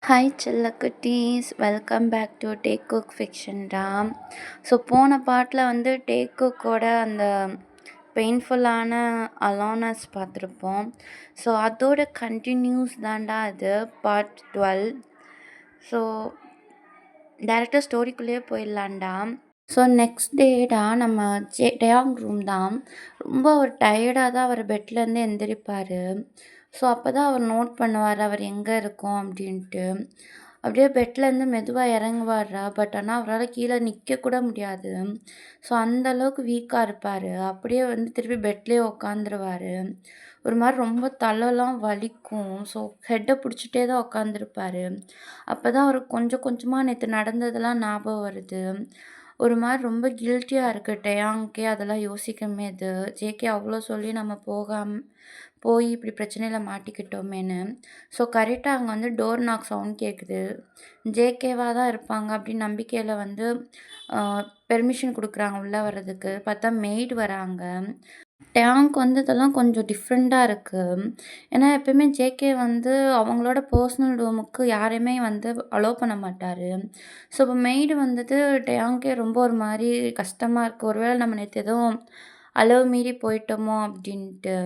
Hi செல்லக்குட்டீஸ், welcome back to take cook fiction Ram. So போன பாட்டில் வந்து டேக் குக்கோட அந்த பெயின்ஃபுல்லான அலானஸ் பார்த்துருப்போம். ஸோ அதோட கண்டினியூஸ் தாண்டா அது பார்ட் 12. ஸோ டேரெக்டாக ஸ்டோரிக்குள்ளேயே போயிடலான்டா. ஸோ நெக்ஸ்ட் டேடா நம்ம டேயாங் ரூம் தான். ரொம்ப அவர் டயர்டாக தான் அவர் பெட்லேருந்து எந்திரிப்பார். ஸோ அப்போ தான் அவர் நோட் பண்ணுவார் அவர் எங்கே இருக்கோம் அப்படின்ட்டு. அப்படியே பெட்லேருந்து மெதுவாக இறங்குவார்ரா. பட் ஆனால் அவரால் கீழே நிற்க கூட முடியாது. ஸோ அந்தளவுக்கு வீக்காக இருப்பார். அப்படியே வந்து திருப்பி பெட்லேயே உக்காந்துருவார். ஒரு மாதிரி ரொம்ப தலைலாம் வலிக்கும். ஸோ ஹெட்டை பிடிச்சிட்டே தான் உக்காந்துருப்பார். அப்போ தான் அவருக்கு கொஞ்சம் கொஞ்சமாக நேற்று நடந்ததெல்லாம் ஞாபகம் வருது. ஒரு மாதிரி ரொம்ப கில்ட்டியாக இருக்குது டேயாங்க்கே அதெல்லாம் யோசிக்கமே. இது ஜேகே அவ்வளோ சொல்லி நம்ம போய் இப்படி பிரச்சனையில் மாட்டிக்கிட்டோமேன்னு. ஸோ கரெக்டாக அங்கே வந்து டோர் நாக் சவுண்ட் கேட்குது. ஜேகேவாக தான் இருப்பாங்க அப்படின்னு நம்பிக்கையில் வந்து பெர்மிஷன் கொடுக்குறாங்க உள்ளே வர்றதுக்கு. பார்த்தா மெய்டு வராங்க. டேங்க் வந்து இதெல்லாம் கொஞ்சம் டிஃப்ரெண்ட்டாக இருக்குது. ஏன்னா எப்பயுமே ஜேகே வந்து அவங்களோட பர்சனல் ரூமுக்கு யாரையுமே வந்து அலோவ் பண்ண மாட்டார். ஸோ இப்போ மெய்டு வந்தது டேங்க்கே ரொம்ப ஒரு மாதிரி கஷ்டமாக இருக்குது. ஒருவேளை நம்ம நேற்று எதுவும் அளவு மீறி போயிட்டோமோ அப்படின்ட்டு.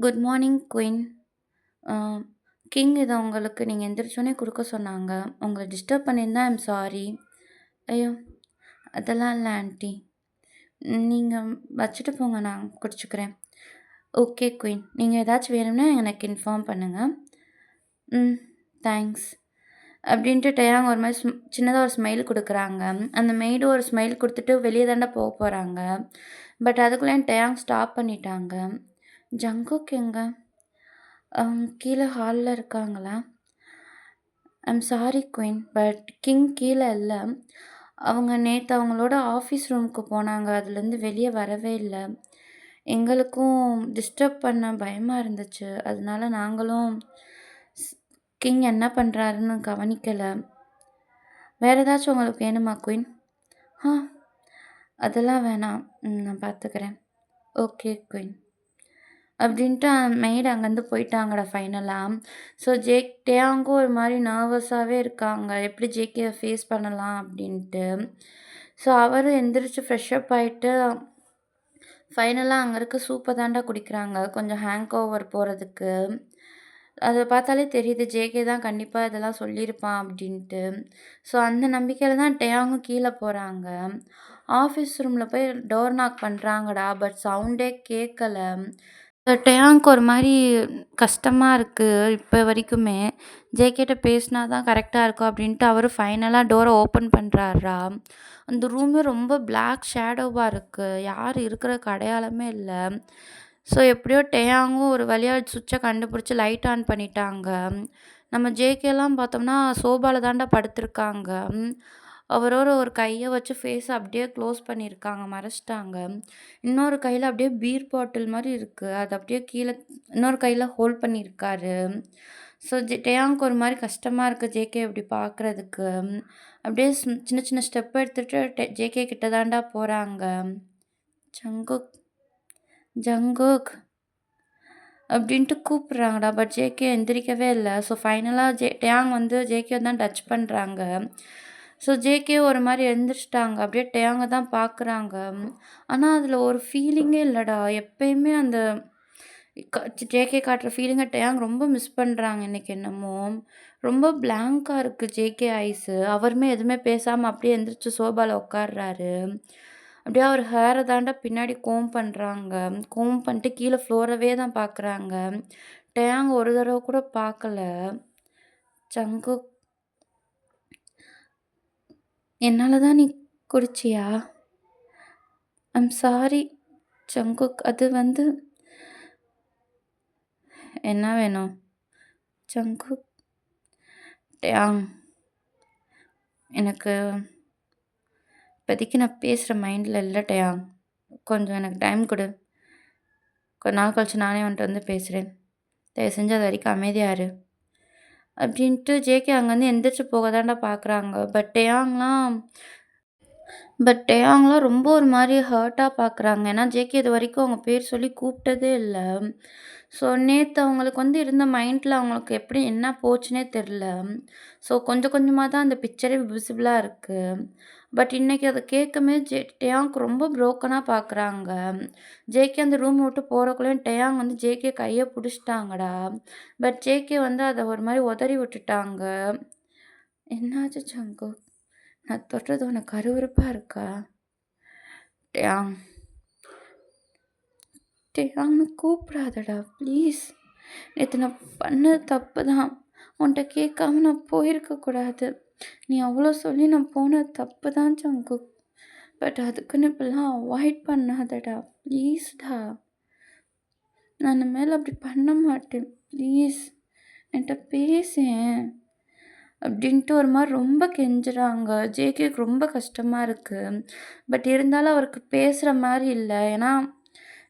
Good morning queen. கிங் இதை உங்களுக்கு நீங்கள் எந்திரிச்சோன்னே கொடுக்க சொன்னாங்க. உங்களை டிஸ்டர்ப் பண்ணியிருந்தா ஐம் சாரி. ஐயோ அதெல்லாம் இல்லை ஆண்டி, நீங்கள் வச்சுட்டு போங்க, நான் குடிச்சுக்கிறேன். ஓகே குயின், நீங்கள் ஏதாச்சும் வேணும்னா எனக்கு இன்ஃபார்ம் பண்ணுங்கள். தேங்க்ஸ் அப்படின்ட்டு டேயாங் ஒரு மாதிரி சின்னதாக ஒரு ஸ்மைல் கொடுக்குறாங்க. அந்த மெய்டு ஒரு ஸ்மைல் கொடுத்துட்டு வெளியே தாண்டா போக போகிறாங்க. பட் அதுக்குள்ளே டேயாங் ஸ்டாப் பண்ணிட்டாங்க. ஜங்குக் எங்க? கீழே ஹாலில் இருக்காங்களா? I'm sorry queen, but king கீழே இல்லை. அவங்க நேற்று அவங்களோட ஆஃபீஸ் ரூமுக்கு போனாங்க. அதுலேருந்து வெளியே வரவே இல்லை. எங்களுக்கும் டிஸ்டர்ப் பண்ண பயமாக இருந்துச்சு. அதனால நாங்களும் கிங் என்ன பண்ணுறாருன்னு கவனிக்கலை. வேறு ஏதாச்சும் உங்களுக்கு வேணுமா குயின்? அதெல்லாம் வேணாம், நான் பார்த்துக்கிறேன். ஓகே குயின் அப்படின்ட்டு மெய்டு அங்கேருந்து போயிட்டாங்கடா ஃபைனலாக. ஸோ டேயாங்கும் ஒரு மாதிரி நர்வஸாகவே இருக்காங்க, எப்படி ஜேகே ஃபேஸ் பண்ணலாம் அப்படின்ட்டு. ஸோ அவரும் எந்திரிச்சு ஃப்ரெஷ்அப் ஆகிட்டு ஃபைனலாக அங்கே இருக்க சூப்பை தாண்டா குடிக்கிறாங்க கொஞ்சம் ஹேங் ஓவர் போகிறதுக்கு. அதை பார்த்தாலே தெரியுது ஜேகே தான் கண்டிப்பாக இதெல்லாம் சொல்லியிருப்பான் அப்படின்ட்டு. ஸோ அந்த நம்பிக்கையில் தான் டேயாங்கும் கீழே போகிறாங்க. ஆஃபீஸ் ரூமில் போய் டோர் நாக் பண்ணுறாங்கடா. பட் சவுண்டே கேட்கல. டேயாங்க்கு ஒரு மாதிரி கஷ்டமாக இருக்குது இப்போ வரைக்குமே. ஜேகேட்ட பேசினா தான் கரெக்டாக இருக்கும் அப்படின்ட்டு அவரும் ஃபைனலாக டோரை ஓப்பன் பண்ணுறாரா. அந்த ரூமே ரொம்ப பிளாக் ஷேடோவாக இருக்குது. யார் இருக்கிறக்கு அடையாளமே இல்லை. ஸோ எப்படியோ டேயாங்கும் ஒரு வழியாக சுவிட்சை கண்டுபிடிச்சி லைட் ஆன் பண்ணிட்டாங்க. நம்ம ஜேகேலாம் பார்த்தோம்னா சோபாவில் தாண்டா படுத்திருக்காங்க. அவரோட ஒரு கையை வச்சு ஃபேஸை அப்படியே க்ளோஸ் பண்ணியிருக்காங்க, மறைச்சிட்டாங்க. இன்னொரு கையில் அப்படியே பீர் பாட்டில் மாதிரி இருக்குது, அது அப்படியே கீழே இன்னொரு கையில் ஹோல்ட் பண்ணியிருக்காரு. ஸோ டேயாங்க்கு ஒரு மாதிரி கஷ்டமாக இருக்குது ஜேகே இப்படி பார்க்குறதுக்கு. அப்படியே சின்ன சின்ன ஸ்டெப் எடுத்துகிட்டு ஜேகே கிட்ட தாண்டா போகிறாங்க. ஜங்குக் ஜங்குக் அப்படின்ட்டு கூப்பிட்றாங்கடா. பட் ஜேகே எந்திரிக்கவே இல்லை. ஸோ ஃபைனலாக டேயாங் வந்து ஜேகே தான் டச் பண்ணுறாங்க. ஸோ ஜேகே ஒரு மாதிரி எழுந்திரிச்சிட்டாங்க. அப்படியே டேயாங்கை தான் பார்க்குறாங்க. ஆனால் அதில் ஒரு ஃபீலிங்கே இல்லைடா. எப்பயுமே அந்த ஜேகே காட்டுற ஃபீலிங்கை டேயாங் ரொம்ப மிஸ் பண்ணுறாங்க இன்றைக்கி. என்னமோ ரொம்ப பிளாங்காக இருக்குது ஜேகே ஐஸு. அவருமே எதுவுமே பேசாமல் அப்படியே எந்திரிச்சு சோபாவில் உட்காடுறாரு. அப்படியே அவர் ஹேரை தாண்டா பின்னாடி கோம் பண்ணுறாங்க. கோம் பண்ணிட்டு கீழே ஃப்ளோரவே தான் பார்க்குறாங்க. டேயாங் ஒரு தடவை கூட பார்க்கல. ஜங்குக், என்னால் தான் நீ குடிச்சியா? I'm sorry Jungkook. அது வந்து என்ன வேணும்? ஜங்குக், டேயாங், எனக்கு இப்போதைக்கு நான் பேசுகிற மைண்டில் இல்லை டேயாங். கொஞ்சம் எனக்கு டைம் கொடு. கொஞ்ச நாள் கழிச்சு நானே வந்துட்டு வந்து பேசுகிறேன். தயவு செஞ்சு அது வரைக்கும் அமைதியாக இரு அப்படின்ட்டு ஜேகே அங்கேருந்து எந்திரிச்சு போக தாண்டா பார்க்குறாங்க. பட் டேயாங்லாம் ரொம்ப ஒரு மாதிரி ஹர்ட்டாக பார்க்குறாங்க. ஏன்னா ஜேகே இது வரைக்கும் அவங்க பேர் சொல்லி கூப்பிட்டதே இல்லை. ஸோ நேத்து அவங்களுக்கு வந்து இருந்த மைண்ட்ல அவங்களுக்கு எப்படி என்ன போச்சுன்னே தெரியல. ஸோ கொஞ்சம் கொஞ்சமா தான் அந்த பிக்சரே விசிபிளா இருக்கு. பட் இன்னைக்கு அத கேட்குமே டேயாங்க் ரொம்ப ப்ரோக்கனா பார்க்குறாங்க. ஜேகே அந்த ரூம் விட்டு போறக்குள்ளயும் டேயாங் வந்து ஜேகே கைய புடிச்சுட்டாங்கடா. பட் ஜேகே வந்து அத ஒரு மாரி உதறி விட்டுட்டாங்க. என்னாச்சு ஜங்குக்? நான் தொட்டது உனக்கு அருவருப்பா இருக்கா? டேயாங் டேயாங்ன்னு கூப்பிடாதடா ப்ளீஸ். நேத்து நான் பண்ணது தப்பு தான். உன்ட்ட கேட்காம நான் போயிருக்கக்கூடாது. நீ அவ்வளோ சொல்லி நான் போனது தப்பு தான் ஜங்குக். பட் அதுக்குன்னு இப்படிலாம் அவாய்ட் பண்ணாதடா ப்ளீஸ்டா. நான் இனிமேல் அப்படி பண்ண மாட்டேன் ப்ளீஸ். என்கிட்ட பேசேன் அப்படின்ட்டு ஒரு மாதிரி ரொம்ப கெஞ்சுறாங்க. ஜேகேக்கு ரொம்ப கஷ்டமா இருக்கு. பட் இருந்தாலும் அவருக்கு பேசுகிற மாதிரி இல்லை. ஏன்னா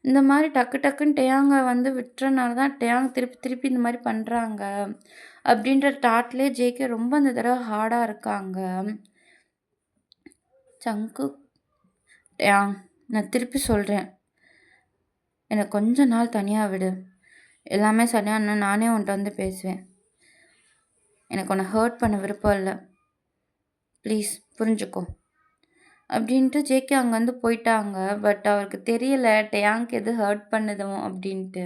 இந்த மாதிரி டக்கு டக்குன்னு டேயாங்க வந்து விட்டுறனால தான் டேயாங் திருப்பி திருப்பி இந்த மாதிரி பண்ணுறாங்க அப்படின்ற தாட்லேயே ஜேகே ரொம்ப இந்த தடவை ஹார்டாக இருக்காங்க. சங்கு டேயாங் நான் திருப்பி சொல்கிறேன், எனக்கு கொஞ்ச நாள் தனியாக விடு. எல்லாமே சரியான நானே உன்கிட்ட வந்து பேசுவேன். எனக்கு உன்னை ஹர்ட் பண்ண விருப்பம் இல்லை. ப்ளீஸ் புரிஞ்சுக்கோ அப்படின்ட்டு ஜேகே அங்கேருந்து போயிட்டாங்க. பட் அவருக்கு தெரியல டேயாங்க்கு எது ஹர்ட் பண்ணுதோ அப்படின்ட்டு.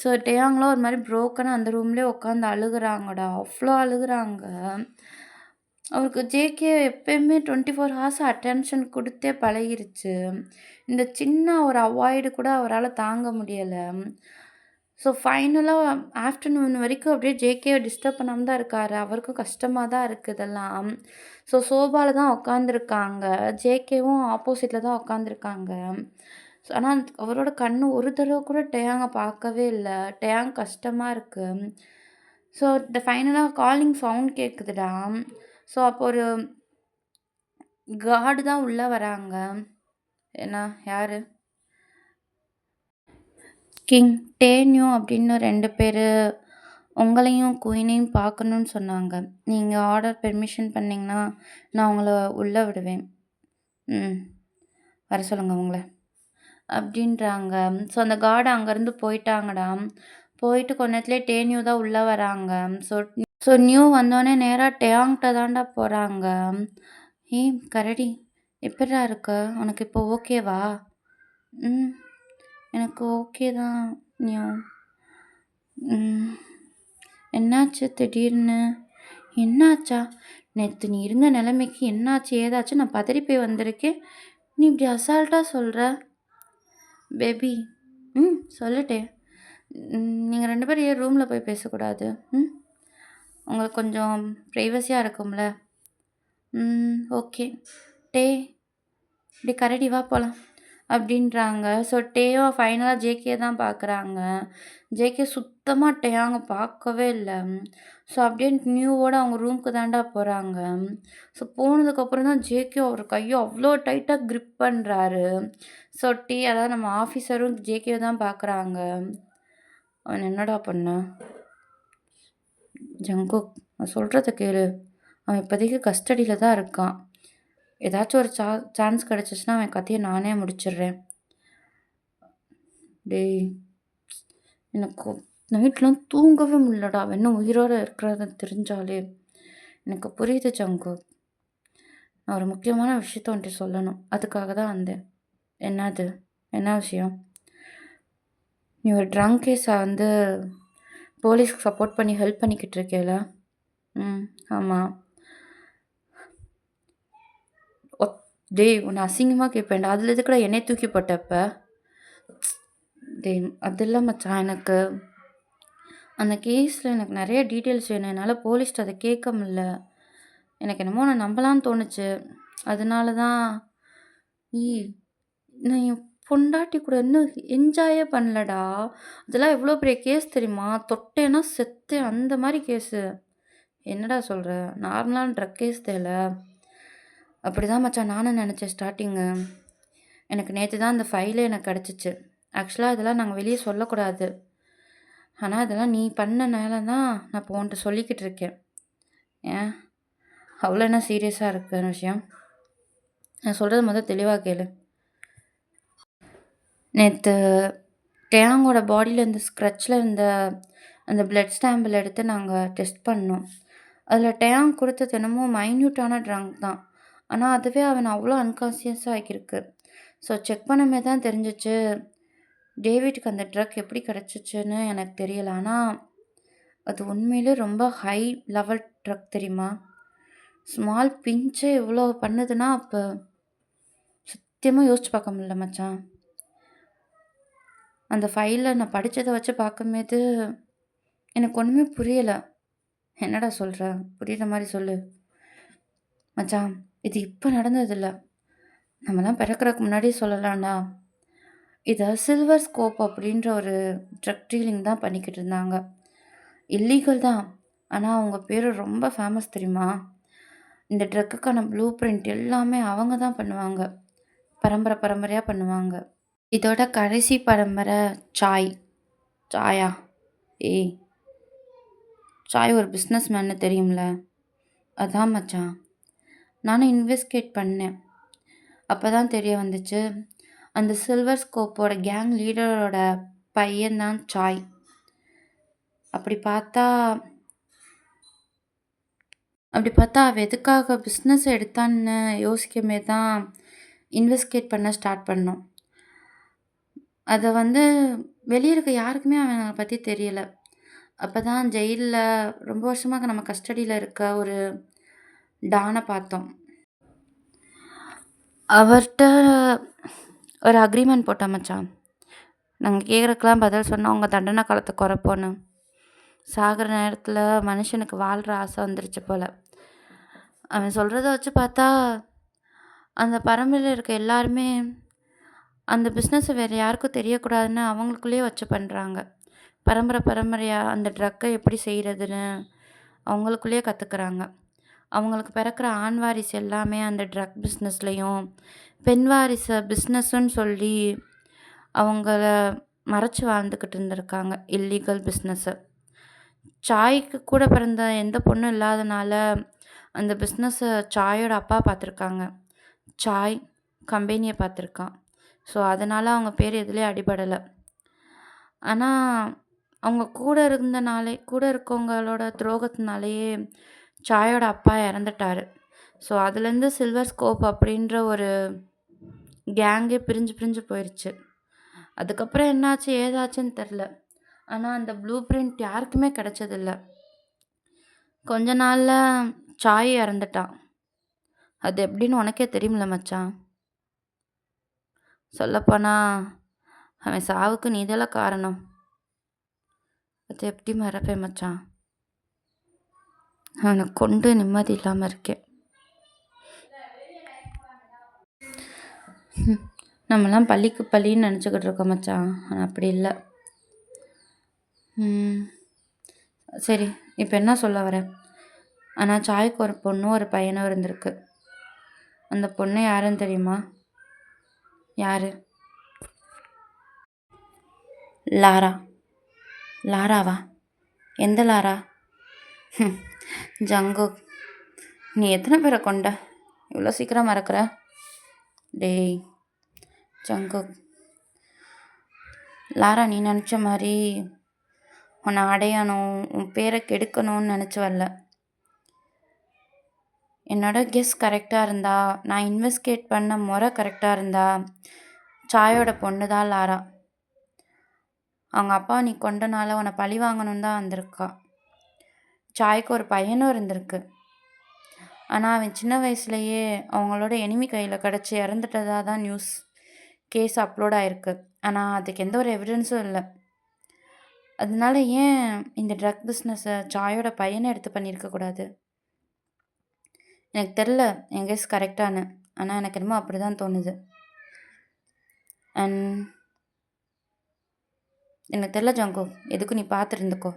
ஸோ டேயாங்லாம் ஒரு மாதிரி ப்ரோக்கனாக அந்த ரூம்லேயே உட்காந்து அழுகுறாங்கடா. அவ்வளோ அழுகுறாங்க. அவருக்கு ஜேகே எப்பயுமே 24 ஹார்ஸ் அட்டென்ஷன் கொடுத்தே பழகிருச்சு. இந்த சின்ன ஒரு அவாய்டு கூட அவரால் தாங்க முடியலை. ஸோ ஃபைனலாக ஆஃப்டர்நூன் வரைக்கும் அப்படியே ஜேகேவை டிஸ்டர்ப் பண்ணாமல் தான் இருக்காரு. அவருக்கும் கஷ்டமாக தான் இருக்குது இதெல்லாம். ஸோ சோபாவில் தான் உட்காந்துருக்காங்க. ஜேகேவும் ஆப்போசிட்டில் தான் உட்காந்துருக்காங்க. ஆனால் அவரோட கண்ணு ஒரு தடவை கூட டேயாங்கை பார்க்கவே இல்லை. டேயாங் கஷ்டமாக இருக்குது. ஸோ இந்த ஃபைனலாக காலிங் சவுண்ட் கேட்குதுடா. ஸோ அப்போ ஒரு கார்டு தான் உள்ளே வராங்க. ஏன்னா யார்? கிங் டேன்யூ அப்படின்னு 2 பேர் உங்களையும் குயினையும் பார்க்கணுன்னு சொன்னாங்க. நீங்கள் ஆர்டர் பெர்மிஷன் பண்ணிங்கன்னா நான் உங்களை உள்ளே விடுவேன். வர சொல்லுங்க உங்களை அப்படின்றாங்க. ஸோ அந்த கார்டு அங்கேருந்து போயிட்டாங்கடா. போயிட்டு கொஞ்ச நேரத்துலேயே டேன்யூ தான் உள்ளே வராங்க. ஸோ நியூ வந்தோடனே நேராக டேயாங்கிட்ட தான்டா போகிறாங்க. கரடி எப்படிடா இருக்க? உனக்கு இப்போ ஓகேவா? எனக்கு ஓகே தான் நியூ. என்னாச்சு திடீர்னு? என்னாச்சா? நேற்று நீ இருந்த நிலைமைக்கு என்னாச்சு ஏதாச்சும் நான் பதறி போய் வந்திருக்கேன். நீ இப்படி அசால்ட்டாக சொல்கிற பேபி. சொல்லிட்டேன். நீங்கள் 2 பேரும் ஏன் ரூமில் போய் பேசக்கூடாது? உங்களுக்கு கொஞ்சம் ப்ரைவசியாக இருக்கும்ல. ஓகே டே இப்படி கரடி வா போகலாம் அப்படின்றாங்க. ஸோ டேயோ ஃபைனலாக ஜேகே தான் பார்க்குறாங்க. ஜேகே சுத்தமாக டேயாங்க பார்க்கவே இல்லை. ஸோ அப்படியே நியூவோட அவங்க ரூமுக்கு தாண்டா போகிறாங்க. ஸோ போனதுக்கப்புறம் தான் ஜேகே அவர் கையை அவ்வளோ டைட்டாக க்ரிப் பண்ணுறாரு. ஸோ அதாவது நம்ம ஆஃபீஸரும் ஜேகே தான் பார்க்குறாங்க. அவன் என்னடா பண்ண? ஜங்குக் நான் சொல்கிறத கேளு. அவன் இப்போதைக்கு கஸ்டடியில் தான் இருக்கான். ஏதாச்சும் ஒரு சான்ஸ் கிடச்சிச்சின்னா அவன் கதையை நானே முடிச்சிடுறேன். டேய் எனக்கு நைட்லாம் தூங்கவே முடியலடா. அவன் இன்னும் உயிரோடு இருக்கிறத தெரிஞ்சாலே. எனக்கு புரியுது ஜங்குக். நான் ஒரு முக்கியமான விஷயத்த வந்துட்டு சொல்லணும். அதுக்காக தான் வந்தேன். என்னது? என்ன விஷயம்? நீ ஒரு ட்ரங்க் கேஸை வந்து போலீஸ்க்கு சப்போர்ட் பண்ணி ஹெல்ப் பண்ணிக்கிட்டு இருக்கேல? ஆமாம். டேய் உன்னை அசிங்கமாக கேட்பேன்டா. அதில் எதுக்குடா என்னை தூக்கி போட்டப்ப? டேய் அதெல்லாம் மச்சான், எனக்கு அந்த கேஸில் எனக்கு நிறைய டீட்டெயில்ஸ் வேணும். என்னால் போலீஸ்ட்டு அதை கேட்க முடில. எனக்கு என்னமோ நான் நம்பலான்னு தோணுச்சு. அதனால தான் நான் என் பொண்டாட்டி கூட இன்னும் என்ஜாயே பண்ணலடா. அதெல்லாம் எவ்வளோ பெரிய கேஸ் தெரியுமா? தொட்டேன்னா செத்தேன் அந்த மாதிரி கேஸு. என்னடா சொல்கிற? நார்மலான ட்ரக் கேஸ் தேல. அப்படி தான் மச்சான் நானும் நினச்சேன் ஸ்டார்டிங்கு. எனக்கு நேற்று தான் அந்த ஃபைலே எனக்கு கிடச்சிச்சு. ஆக்சுவலாக இதெல்லாம் நாங்கள் வெளியே சொல்லக்கூடாது. ஆனால் இதெல்லாம் நீ பண்ணனால தான் நான் இப்போ உன்கிட்ட சொல்லிக்கிட்டு இருக்கேன். ஏன் அவ்வளோ என்ன சீரியஸாக இருக்குன்னு விஷயம்? நான் சொல்கிறது தெளிவாக கேளு. நேற்று டேயாங்கோட பாடியில இருந்த ஸ்க்ரட்ச்ல இருந்த அந்த பிளட் சாம்பிள் எடுத்து நாங்க டெஸ்ட் பண்ணோம். அதில டேயாங் குடுத்தது என்னமோ மைன்யூட்டான ட்ரங்க் தான். ஆனா, அதுவே அவன அவ்ளோ அன்கான்ஷியஸா ஆக்கியிருக்கு. ஸோ செக் பண்ணும்போது தான் தெரிஞ்சுச்சு, டேவிட்க்கு அந்த ட்ரக் எப்படி கிடைச்சுச்சுன்னு எனக்கு தெரியல. ஆனா, அது உண்மையிலே ரொம்ப ஹை லெவல் ட்ரக் தெரியுமா? ஸ்மால் பிஞ்சே இவ்ளோ பண்ணுதுன்னா, அப்ப சத்தியமா யோசிச்சு பார்க்க முடியல மச்சான். அந்த ஃபைல்ல நான் படிச்சத வச்சு பார்க்கும்போது, எனக்கு ஒண்ணுமே புரியல. என்னடா சொல்ற? புரியிற மாரி சொல்லு. மச்சான், இது இப்ப நடந்ததில்ல. நம்மலாம் பிறக்கறக்கு முன்னாடியே சொல்லலாம்டா. இத சில்வர் ஸ்கோப் அப்படின்ற ஒரு ட்ரக் டீலிங் தான் பண்ணிக்கிட்டு இருந்தாங்க. இல்லீகல் தான். ஆனா, அவங்க பேரு ரொம்ப ஃபேமஸ் தெரியுமா? இந்த ட்ரக்குக்கான ப்ளூ பிரிண்ட் எல்லாமே அவங்க தான் பண்ணுவாங்க. பரம்பரையா பண்ணுவாங்க. இதோட கடைசி பரம்பரை சாய். சாயா? ஏய்! சாய் ஒரு பிசினஸ் மேன்னு தெரியும்ல? அதான் மச்சான். நானும் இன்வெஸ்டிகேட் பண்ணேன். அப்பதான் தெரிய வந்துச்சு, அந்த சில்வர் ஸ்கோப்போட கேங் லீடரோட பையன் தான் சாய். அப்படி பார்த்தா அவ எதுக்காக பிசினஸ் எடுத்தான்னு யோசிக்கும்போது தான் இன்வெஸ்டிகேட் பண்ண ஸ்டார்ட் பண்ணோம். அத வந்து வெளிய இருக்க யாருக்குமே அவன பத்தி தெரியல. அப்பதான் ஜெயில்ல ரொம்ப வருஷமா நம்ம கஸ்டடியில இருக்க ஒரு டான பார்த்தோம். அவர்ட்ட ஒரு அக்ரீமெண்ட் போட்டோம் மச்சான். நாங்க கேட்கறதுக்கெல்லாம் பதில் சொன்னா, உங்க தண்டனை காலத்த குறைப்போன்னு. சாகுற நேரத்துல மனுஷனுக்கு வாழ்ற ஆசை வந்துருச்சு போல. அவன் சொல்றத வச்சு பார்த்தா, அந்த பரம்பரையில இருக்க எல்லாருமே, அந்த பிசினஸ வேற யாருக்கும் தெரியக்கூடாதுன்னு அவங்களுக்குள்ளேயே வச்சு பண்றாங்க. பரம்பரையா அந்த ட்ரக்க எப்படி செய்றதுன்னு அவங்களுக்குள்ளேயே கத்துக்கிறாங்க. அவங்களுக்கு பிறக்கிற ஆண் வாரிசு எல்லாமே அந்த ட்ரக் பிசினஸ்லயும், பெண் வாரிசு பிசினஸ்ன்னு சொல்லி அவங்கள மறைச்சு வாழ்ந்துக்கிட்டு இருந்திருக்காங்க. இல்லீகல் பிசினஸ. சாய்க்கு கூட பிறந்த எந்த பொண்ணும் இல்லாதனால, அந்த பிசினஸ சாயோட அப்பா பார்த்துருக்காங்க. சாய் கம்பெனிய பார்த்துருக்கான். ஸோ, அதனால அவங்க பேர் எதுலயும் அடிபடல. ஆனா, அவங்க கூட இருக்கவங்களோட துரோகத்தினாலேயே சாயோட அப்பா இறந்துட்டாரு. ஸோ, அதுலேருந்து சில்வர் ஸ்கோப் அப்படின்ற ஒரு கேங்கே பிரிஞ்சு போயிருச்சு. அதுக்கப்புறம் என்னாச்சு, ஏதாச்சுன்னு தெரில. ஆனா, அந்த ப்ளூ பிரிண்ட் யாருக்குமே கிடைச்சதில்ல. கொஞ்ச நாள்ல சாய் இறந்துட்டான். அது எப்படின்னு உனக்கே தெரியும்ல மச்சான். சொல்லப்போனா, அவன் சாவுக்கு நீதான்ல காரணம். அது எப்படி மறப்பேன் மச்சான். அவனை கொண்டு நிம்மதி இல்லாம இருக்கேன். நம்மலாம் பள்ளிக்கு பள்ளின்னு நினச்சிக்கிட்டு இருக்கோம் மச்சான். ஆனா அப்படி இல்ல. சரி, இப்போ என்ன சொல்ல வரேன்? ஆனா சாய்க்கு ஒரு பொண்ணும் ஒரு பையனும் இருந்திருக்கு. அந்த பொண்ணு யாருன்னு தெரியுமா? யாரு? லாரா. லாராவா? எந்த லாரா? ஜங்குக். நீ எத்தனை பேரை கொண்ட? இவ்வளோ சீக்கிரம் மறக்கிற? டேய் ஜங்குக். லாரா, நீ நினச்ச மாதிரி உன்னை அடையணும், உன் பேரை கெடுக்கணும்னு நினச்சி வரல. என்னோட கெஸ் கரெக்டாக இருந்தா, நான் இன்வெஸ்டிகேட் பண்ண முறை கரெக்டாக இருந்தா, சாயோட பொண்ணு தான் லாரா. அவங்க அப்பா நீ கொண்டனால உன்னை பழி வாங்கணும்னு தான் வந்திருக்கா. சாய்க்கு ஒரு பையனும் இருந்திருக்கு. ஆனால் அவன் சின்ன வயசுலேயே அவங்களோட எனிமி கையில் கிடச்சி இறந்துட்டதா தான் கேஸ் அப்லோட் ஆகிருக்கு. ஆனால் அதுக்கு எந்த ஒரு எவிடன்ஸும் இல்லை. அதனால ஏன் இந்த ட்ரக் பிஸ்னஸை சாயோட பையனை எடுத்து பண்ணியிருக்கக்கூடாது? எனக்கு தெரில என் கெஸ் கரெக்டானு. ஆனால் எனக்கு என்னமோ அப்படி தான் தோணுது. அண்ட் எனக்கு தெரில ஜங்கோ, எதுக்கும் நீ பார்த்துருந்துக்கோ.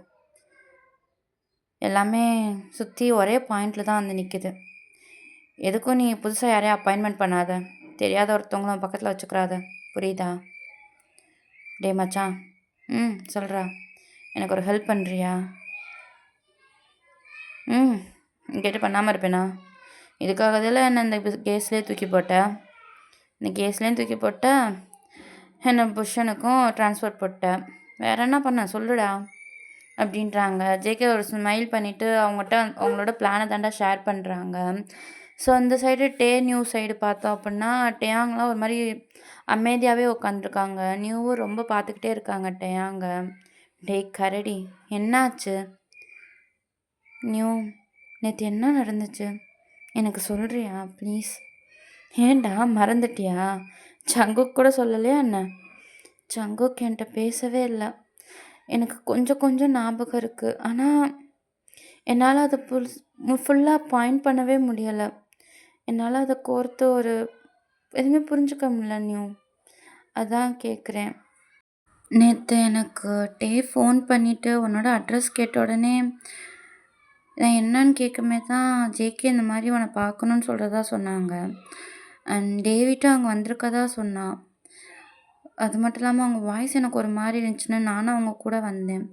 எல்லாமே சுற்றி ஒரே பாயிண்டில் தான் வந்து நிற்கிது. எதுக்கும் நீ புதுசாக யாரையும் அப்பாயின்மெண்ட் பண்ணாத. தெரியாத ஒருத்தவங்களும் பக்கத்தில் வச்சுக்கிறாத. புரியுதா? டே மச்சான். சொல்கிறா. எனக்கு ஒரு ஹெல்ப் பண்ணுறியா? கேட்டு பண்ணாமல் இருப்பேனா? இதுக்காக தான் என்ன இந்த கேஸ்லேயே தூக்கி போட்டேன். என்ன புருஷனுக்கும் ட்ரான்ஸ்ஃபர் போட்டேன். வேற என்ன பண்ண சொல்லுடா அப்படின்றாங்க. ஜேகே ஒரு ஸ்மைல் பண்ணிட்டு அவங்கட்ட அவங்களோட பிளான தான்டா ஷேர் பண்றாங்க. ஸோ அந்த சைடு நியூ சைடு பார்த்தோம் அப்படின்னா, டேயாங்லாம் ஒரு மாரி அமைதியாவே உட்காந்துருக்காங்க. நியூவும் ரொம்ப பார்த்துக்கிட்டே இருக்காங்க டேயாங்க. "டேய் கரடி என்னாச்சு? நியூ நேத்து என்ன நடந்துச்சு? எனக்கு சொல்றியா ப்ளீஸ்?" "ஏன்டா மறந்துட்டியா? ஜங்குக் கூட சொல்லலையா என்ன?" "ஜங்குக் என்ட்ட பேசவே இல்ல. எனக்கு கொஞ்சம் கொஞ்சம் ஞாபகம் இருக்கு. ஆனா, என்னால அத ஃபுல்லா பாயிண்ட் பண்ணவே முடியல. என்னால அத கோர்த்து ஒரு எதுவுமே புரிஞ்சுக்க முடியல நியூ. அதான் கேட்குறேன்." "நேத்து எனக்கு ஃபோன் பண்ணிட்டு உன்னோட அட்ரஸ் கேட்ட உடனே, நான் என்னன்னு கேட்குமே தான் ஜேகே இந்த மாரி உன்ன பார்க்கணும்னு சொல்றதா சொன்னாங்க. அண்ட் டேவிட்டும் அங்க வந்திருக்கதா சொன்னான். அது மட்டும் இல்லாம அவங்க வாய்ஸ் எனக்கு ஒரு மாரி இருந்துச்சுன்னு நானும் அவங்க கூட வந்தேன்.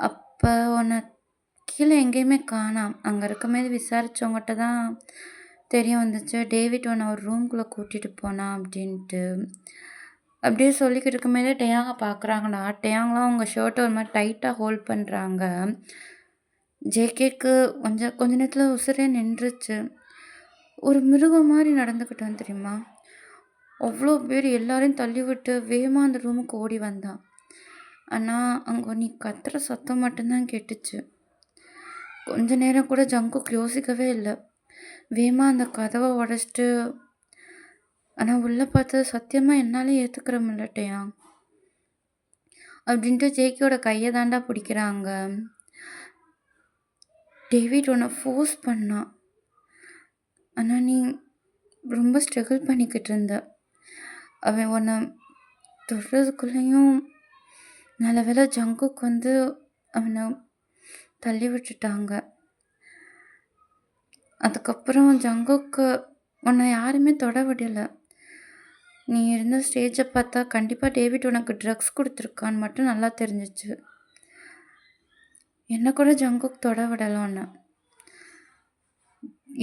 அப்ப உன்ன கீழ எங்கேயுமே காணோம். அங்க இருக்கும்போது விசாரிச்சவங்கட்ட தான் தெரிய வந்துச்சு, டேவிட் உன்ன ஒரு ரூம்குள்ள கூட்டிட்டு போனான் அப்படின்ட்டு." அப்படியே சொல்லிக்கிட்டு இருக்கும்போதே டேயாங்க பார்க்குறாங்கடா. டேயாங்லாம் அவங்க ஷர்ட்ட ஒரு மாரி டைட்டா ஹோல்ட் பண்றாங்க. ஜேகேக்கு கொஞ்ச நேரத்துல உசுரே நின்றுச்சு. ஒரு மிருகம் மாரி நடந்துக்கிட்டான் தெரியுமா? அவ்ளோ பேர் எல்லாரையும் தள்ளிவிட்டு வேகமா அந்த ரூமுக்கு ஓடி வந்தான். ஆனா, அங்க நீ கத்துற சத்தம் மட்டும் தான் கேட்டுச்சு. கொஞ்ச நேரம் கூட ஜங்குக் யோசிக்கவே இல்ல. வேகமா அந்த கதவ உடைச்சுட்டு ஆனா உள்ள பார்த்தா சத்தியமா என்னால ஏத்துக்கிற முடியல டேயாங். அப்படின்ட்டு ஜேகேயோட கைய தான்டா பிடிக்கிறாங்க. டேவிட் உன்ன ஃபோர்ஸ் பண்ணான். ஆனா நீ ரொம்ப ஸ்ட்ரகிள் பண்ணிக்கிட்டு இருந்த. அவன் உன்ன தொடுறதுக்குள்ளேயும் நல்ல வேளை ஜங்குக் வந்து அவன தள்ளி விட்டுட்டாங்க. அதுக்கப்புறம் ஜங்குக்கு உன்னை யாருமே தொட விடல. நீ இருந்த ஸ்டேஜ பார்த்தா கண்டிப்பா டேவிட் உனக்கு ட்ரக்ஸ் குடுத்துருக்கான்னு மட்டும் நல்லா தெரிஞ்சுச்சு. என்ன கூட ஜங்குக் தொட விடல உன்ன.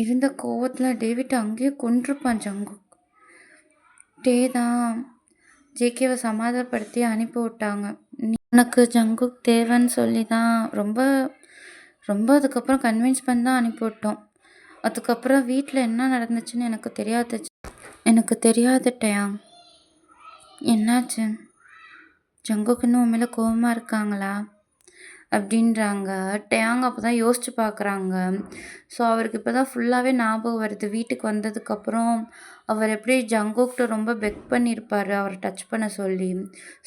இருந்த கோவத்துல டேவிட்ட அங்கேயே கொன்றுப்பான் ஜங்குக். டே தான் ஜேகேவ சமாதானப்படுத்தி அனுப்பி விட்டாங்க. உனக்கு ஜங்குக் தேவைன்னு சொல்லி தான் ரொம்ப ரொம்ப அதுக்கப்புறம் கன்வின்ஸ் பண்ணி தான் அனுப்பி விட்டோம். அதுக்கப்புறம் வீட்ல என்ன நடந்துச்சுன்னு எனக்கு தெரியாது டேயாங். என்னாச்சு? ஜங்குக் இன்னும் உன் மேல கோவமா இருக்காங்களா? அப்படின்றாங்க. டேயாங் அப்பதான் யோசிச்சு பார்க்குறாங்க. ஸோ அவருக்கு இப்பதான் ஃபுல்லாவே ஞாபகம் வருது. வீட்டுக்கு வந்ததுக்கப்புறம் அவர் எப்படி ஜங்குக்கிட்ட ரொம்ப பெக் பண்ணியிருப்பாரு அவர டச் பண்ண சொல்லி.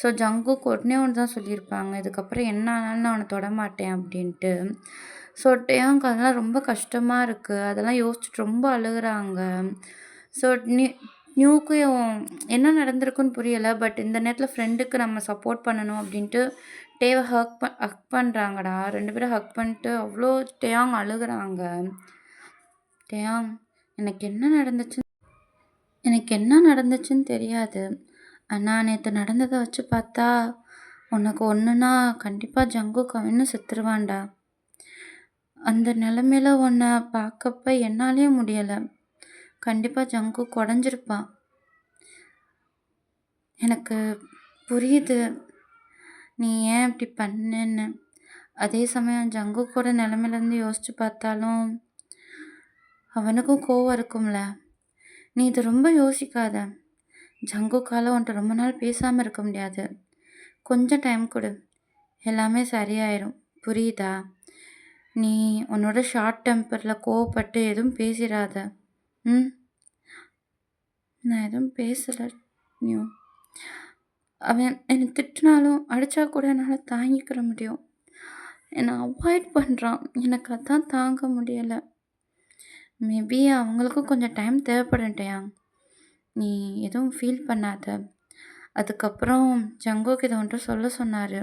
ஸோ ஜங்குக் ஒண்ணே ஒண்ணு தான் சொல்லியிருப்பாங்க, இதுக்கப்புறம் என்ன ஆனாலும் நான் உன்ன தொடமாட்டேன் அப்படின்ட்டு. ஸோ டேயாங்க்கு அதெல்லாம் ரொம்ப கஷ்டமா இருக்கு. அதெல்லாம் யோசிச்சுட்டு ரொம்ப அழுகுறாங்க. ஸோ நியூக்கு என்ன நடந்திருக்குன்னு புரியல. பட் இந்த நேரத்துல ஃப்ரெண்டுக்கு நம்ம சப்போர்ட் பண்ணணும் அப்படின்ட்டு டேவ ஹக் பண்றாங்கடா. 2 பேரும் ஹக் பண்ணிட்டு அவ்ளோ டேயாங் அழுகுறாங்க. டேயாங் எனக்கு என்ன நடந்துச்சுன்னு தெரியாது. ஆனா நேத்து நடந்தத வச்சு பார்த்தா, உனக்கு ஒண்ணுன்னா கண்டிப்பா ஜங்குக் அவன் இன்னும் செத்துருவான்டா. அந்த நிலைமையில உன்ன பார்க்கப்ப என்னாலயே முடியல. கண்டிப்பா ஜங்குக் உடைஞ்சிருப்பான். எனக்கு புரியுது நீ ஏன் இப்படி பண்ணேன்னு. அதே சமயம் ஜங்குக்கோட நிலைமையிலேருந்து யோசிச்சு பார்த்தாலும் அவனுக்கும் கோவம் இருக்கும்ல. நீ இதை ரொம்ப யோசிக்காத. ஜங்குக்கால உன்ட்ட ரொம்ப நாள் பேசாமல் இருக்க முடியாது. கொஞ்சம் டைம் கொடு, எல்லாமே சரியாயிரும். புரியுதா? நீ உன்னோட ஷார்ட் டெம்பரில் கோவப்பட்டு எதுவும் பேசிடாத. ம் நான் எதுவும் பேசலை நியூ. அவன் என்னை திட்டினாலும் அடித்தா கூட என்னால் தாங்கிக்கிற முடியும். என்னை அவாய்ட் பண்ணுறான். எனக்கு அதான் தாங்க முடியலை. மேபி அவங்களுக்கும் கொஞ்சம் டைம் தேவைப்படட்டையா. நீ எதுவும் ஃபீல் பண்ணாத. அதுக்கப்புறம் ஜங்குக்கு இதை ஒன்றும் சொல்ல சொன்னார்.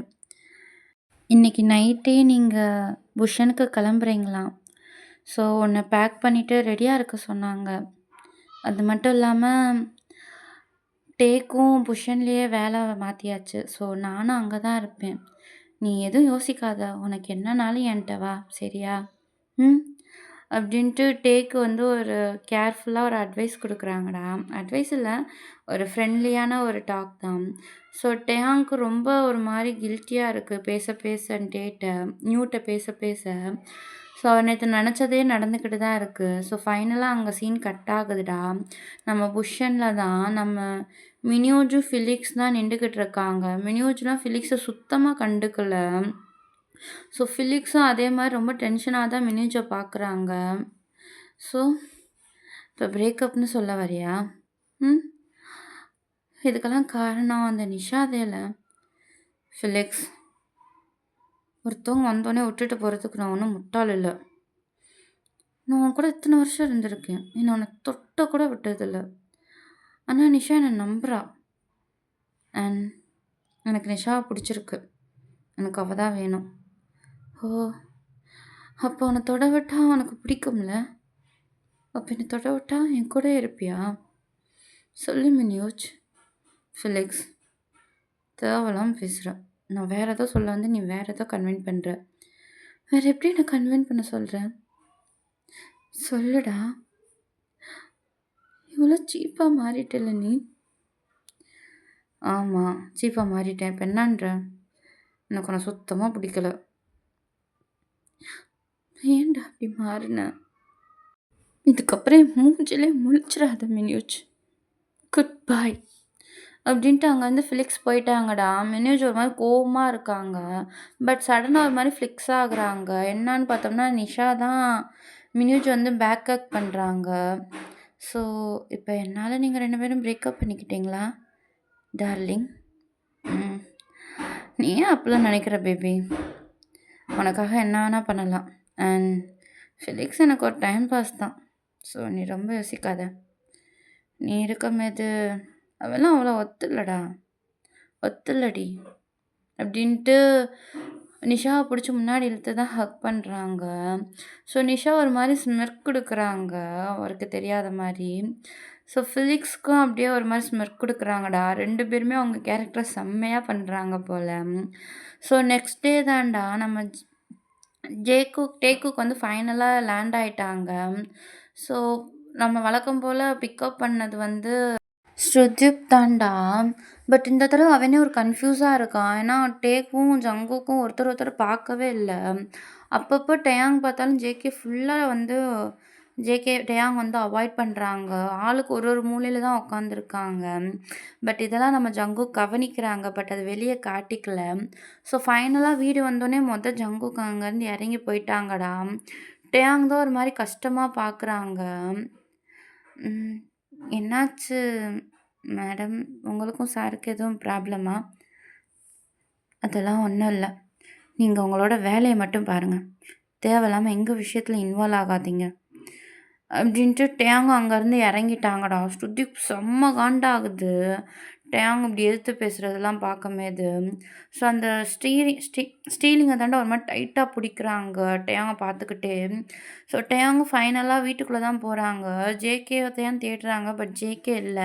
இன்றைக்கி நைட்டே நீங்கள் புஷனுக்கு கிளம்புறீங்களாம். ஸோ உன்னை பேக் பண்ணிவிட்டு ரெடியாக இருக்க சொன்னாங்க. அது மட்டும் இல்லாமல் டேக்கும் புஷன்லேயே வேலை மாற்றியாச்சு. ஸோ நானும் அங்கே தான் இருப்பேன். நீ எதுவும் யோசிக்காத. உனக்கு என்னன்னாலும் என்கிட்ட வா, சரியா? ம் அப்படின்ட்டு டேக்கு வந்து ஒரு கேர்ஃபுல்லா ஒரு அட்வைஸ் குடுக்குறாங்கடா. அட்வைஸ் இல்ல, ஒரு ஃப்ரெண்ட்லியான ஒரு டாக் தான். ஸோ டேயாங்க்கு ரொம்ப ஒரு மாரி கில்ட்டியா இருக்கு. பேச பேச நியூட்ட பேச பேச. ஸோ அவ நேத்து நெனச்சதே நடந்துக்கிட்டு தான் இருக்கு. ஸோ ஃபைனலா அங்க சீன் கட் ஆகுதுடா. நம்ம புஷ்ஷன்ல தான் நம்ம மினியூஜும், ஃபிலிக்ஸ் தான் நின்டுகிட்டு இருக்காங்க. மினியூஜ்லாம் ஃபிலிக்ஸ சுத்தமா கண்டுக்கல. ஸோ ஃபிலிக்ஸும் அதே மாரி ரொம்ப டென்ஷனா தான் மினியூஜ பாக்குறாங்க. ஸோ, இப்ப பிரேக்கப்ன்னு சொல்ல வரியா? ம். இதுக்கெல்லாம் காரணம் அந்த நிஷாதேல. ஃபிலிக்ஸ், ஒருத்தவங்க வந்தோனே விட்டுட்டு போறதுக்கு நான் ஒண்ணும் முட்டாள் இல்ல. நான் உன் கூட இத்தன வருஷம் இருந்திருக்கேன். நீ நான் உன்ன தொட்ட கூட விட்டதில்ல. ஆனா நிஷா என்ன நம்புறா. அண்ட் எனக்கு நிஷாவ புடிச்சிருக்கு. எனக்கு அவ தான் வேணும். ஓ! அப்போ உன்ன தொட விட்டா உனக்கு பிடிக்கும்ல? அப்ப என்ன தொட விட்டா என் கூடயே இருப்பியா? சொல்லு மினியூஜ். ஃபிலிக்ஸ், தேவையில்லாம பேசுற. நான் வேற ஏதோ சொல்ல வந்து நீ வேற ஏதோ கன்வின்ட் பண்ற. வேற எப்படி என்ன கன்வின்ட் பண்ண சொல்ற? சொல்லுடா. இவ்வளோ சீப்பா மாறிட்டல்ல நீ. ஆமா, சீப்பா மாறிட்டேன். இப்ப என்னான்ற? எனக்கு உன்ன சுத்தமா பிடிக்கல. ஏன்டா அப்படி மாறுன? இதுக்கப்புறம் என் மூஞ்சிலே முழிச்சிடாத மினியூஜ். Good bye. அப்படின்ட்டு அங்க வந்து ஃபிலிக்ஸ் போயிட்டாங்கடா. மினியூஜ் ஒரு மாரி கோவமா இருக்காங்க. பட் சடனா ஒரு மாரி ஃபிளிக்ஸ் ஆகுறாங்க. என்னான்னு பார்த்தோம்னா, நிஷா தான் மினியூஜ் வந்து பேக்கப் பண்றாங்க. ஸோ, இப்ப என்னால நீங்க 2 பேரும் பிரேக்கப் பண்ணிக்கிட்டீங்களா? டார்லிங். ம். நீ ஏன் அப்படிலாம் நெனைக்கிற பேபி? உனக்காக என்ன வேணா பண்ணலாம். அண்ட் ஃபிலிக்ஸ் எனக்கு ஒரு டைம் பாஸ் தான். ஸோ, நீ ரொம்ப யோசிக்காத. நீ இருக்கும்போது அவெல்லாம் அவ்வளோ ஒத்துல்லடா. ஒத்துல்லடி. அப்படின்ட்டு நிஷாவ புடிச்சு முன்னாடி இழுத்து தான் ஹக் பண்றாங்க. ஸோ, நிஷா ஒரு மாரி ஸ்மிர்க் குடுக்குறாங்க, அவருக்கு தெரியாத மாரி. ஸோ, ஃபிலிக்ஸ்க்கும் அப்படியே ஒரு மாரி ஸ்மிர்க் குடுக்குறாங்கடா. 2 பேருமே அவங்க கேரக்டர செம்மையா பண்றாங்க போல. ஸோ, நெக்ஸ்ட் டே தான்டா நம்ம டேக்குக்கு வந்து ஃபைனலா லேண்ட் ஆயிட்டாங்க. ஸோ, நம்ம வழக்கம் போல பிக்கப் பண்ணது வந்து ஸ்ருத்யுக் தான்டா. பட் இந்த தடவ அவனே ஒரு கன்ஃப்யூஸா இருக்கான். ஏன்னா டேக்கும், ஜங்குக்கும் ஒருத்தர் ஒருத்தர் பார்க்கவே இல்ல. அப்பப்போ டேயாங் பார்த்தாலும் ஜேகே ஃபுல்லா வந்து டேயாங் வந்து அவாய்ட் பண்றாங்க. ஆளுக்கு ஒரு ஒரு மூலையில தான் உட்காந்துருக்காங்க. பட் இதெல்லாம் நம்ம ஜங்குக் கவனிக்கிறாங்க. பட் அது வெளிய காட்டிக்கல. ஸோ ஃபைனலா வீடு வந்தோனே ஜங்குக் அங்கேருந்து இறங்கி போயிட்டாங்கடா. டேயாங் தான் ஒரு மாரி கஷ்டமா பார்க்குறாங்க. ம். என்னாச்சு மேடம்? உங்களுக்கும் சாருக்கு எதுவும் ப்ராப்ளமா? அதெல்லாம் ஒண்ணும் இல்ல. நீங்க உங்களோட வேலைய மட்டும் பாருங்க. தேவையில்லாம எங்க விஷயத்துல இன்வால்வ் ஆகாதீங்க. அப்படின்ட்டு டேயாங்கும் அங்கேருந்து இறங்கிட்டாங்கடா. ஸ்ருதிக்கு செம்ம காண்டாகுது. டேயாங் இப்படி எதிர்த்து பேசுறதெல்லாம் பார்க்கும்போது. ஸோ அந்த ஸ்டீலிங்க தான்டா ஒரு மாரி டைட்டா பிடிக்கிறாங்க, டேயாங்க பார்த்துக்கிட்டே. ஸோ டேயாங்கும் ஃபைனலா வீட்டுக்குள்ள தான் போறாங்க. ஜேகேவ தான் தேடுறாங்க. பட் ஜேகே இல்ல.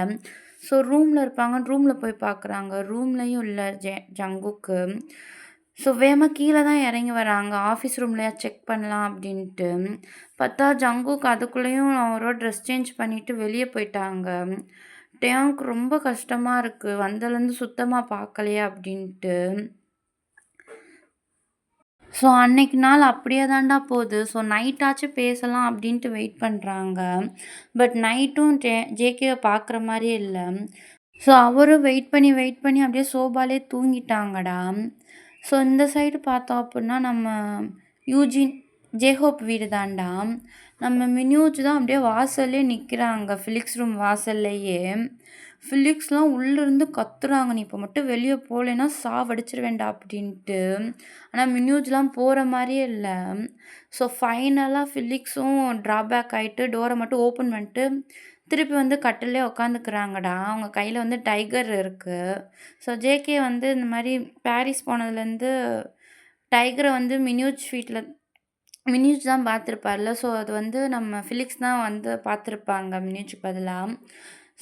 ஸோ ரூம்ல இருப்பாங்கன்னு ரூம்ல போய் பார்க்குறாங்க. ரூம்லயும் இல்ல ஜங்குக்கு. ஸோ வேகமா கீழ தான் இறங்கி வராங்க. ஆஃபீஸ் ரூம்லயா செக் பண்ணலாம் அப்படின்ட்டு. பார்த்தா ஜங்குக் அதுக்குள்ளேயும் அவரோட ட்ரெஸ் சேஞ்ச் பண்ணிட்டு வெளிய போயிட்டாங்க. டேயாங்க்கு ரொம்ப கஷ்டமா இருக்கு. வந்ததுலேருந்து சுத்தமா பார்க்கலையே அப்படின்ட்டு. ஸோ அன்னைக்கு நாள் அப்படியே தான்டா போகுது. ஸோ நைட்டாச்சும் பேசலாம் அப்படின்ட்டு வெயிட் பண்றாங்க. பட் நைட்டும் ஜேகேவ பார்க்குற மாரியே இல்ல. ஸோ அவரும் வெயிட் பண்ணி அப்படியே சோபாலே தூங்கிட்டாங்கடா. ஸோ இந்த சைடு பார்த்தோம் அப்புட்னா நம்ம யூஜின் ஜேஹோப் வீடு தான்டா. நம்ம மினியூஜ் தான் அப்படியே வாசல்லே நிக்கிறாங்க. Felix room வாசல்லையே. ஃபிலிக்ஸ்லாம் உள்ளேருந்து கத்துறாங்க, "நீ இப்போ மட்டும் வெளிய போலேன்னா சாவடிச்சுருவேன்டா" அப்படின்ட்டு. ஆனா மினியூஜ்லாம் போற மாரியே இல்ல. ஸோ ஃபைனலா ஃபிலிக்ஸும் ட்ராபேக் ஆயிட்டு டோர மட்டும் ஓப்பன் பண்ணிட்டு திருப்பி வந்து கட்டில்லே உட்காந்துக்கிறாங்கடா. அவங்க கையில வந்து டைகர் இருக்கு. ஸோ ஜேகே வந்து இந்த மாரி பாரிஸ் போனதுலேருந்து டைகர வந்து மினியூஜ் தான் பார்த்துருப்பார்ல. ஸோ அது வந்து நம்ம ஃபிலிக்ஸ் தான் வந்து பார்த்துருப்பாங்க மினியூஜ்க்கு பதிலா.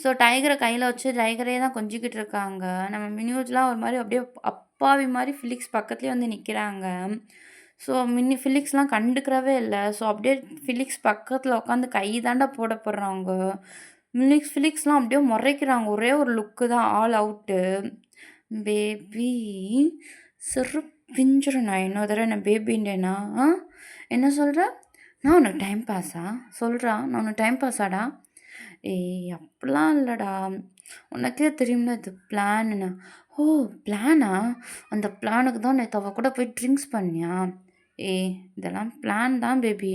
ஸோ டைகர கையில வச்சு டைகரே தான் கொஞ்சிக்கிட்டு இருக்காங்க. நம்ம மினியூஜ்லாம் ஒரு மாரி அப்படியே அப்பாவி மாரி ஃபிலிக்ஸ் பக்கத்துலயே வந்து நிக்கிறாங்க. ஸோ ஃபிலிக்ஸ்லாம் கண்டுக்கிறவே இல்ல. ஸோ அப்படியே ஃபிலிக்ஸ் பக்கத்துல உட்காந்து கை தாண்டா போட போடுறாங்க. ஃபிலிக்ஸ்லாம் அப்படியே முறைக்கிறாங்க. ஒரே ஒரு லுக்கு தான் ஆல் அவுட்டு. பேபி பிஞ்சிரும் நான் இன்னொரு தடவ என்ன பேபின்றேனா? ஆ? என்ன சொல்ற? நான் உனக்கு டைம் பாஸா? சொல்றா, நான் உனக்கு டைம் பாஸாடா? ஏய் அப்படிலாம் இல்லடா. உனக்கே தெரியும்ல இது பிளான்னு. ஓ! பிளானா? அந்த பிளானுக்கு தான் நேத்து அவ கூட போய் ட்ரிங்க்ஸ் பண்ணியா? ஏய் இதெல்லாம் பிளான் தான் பேபி.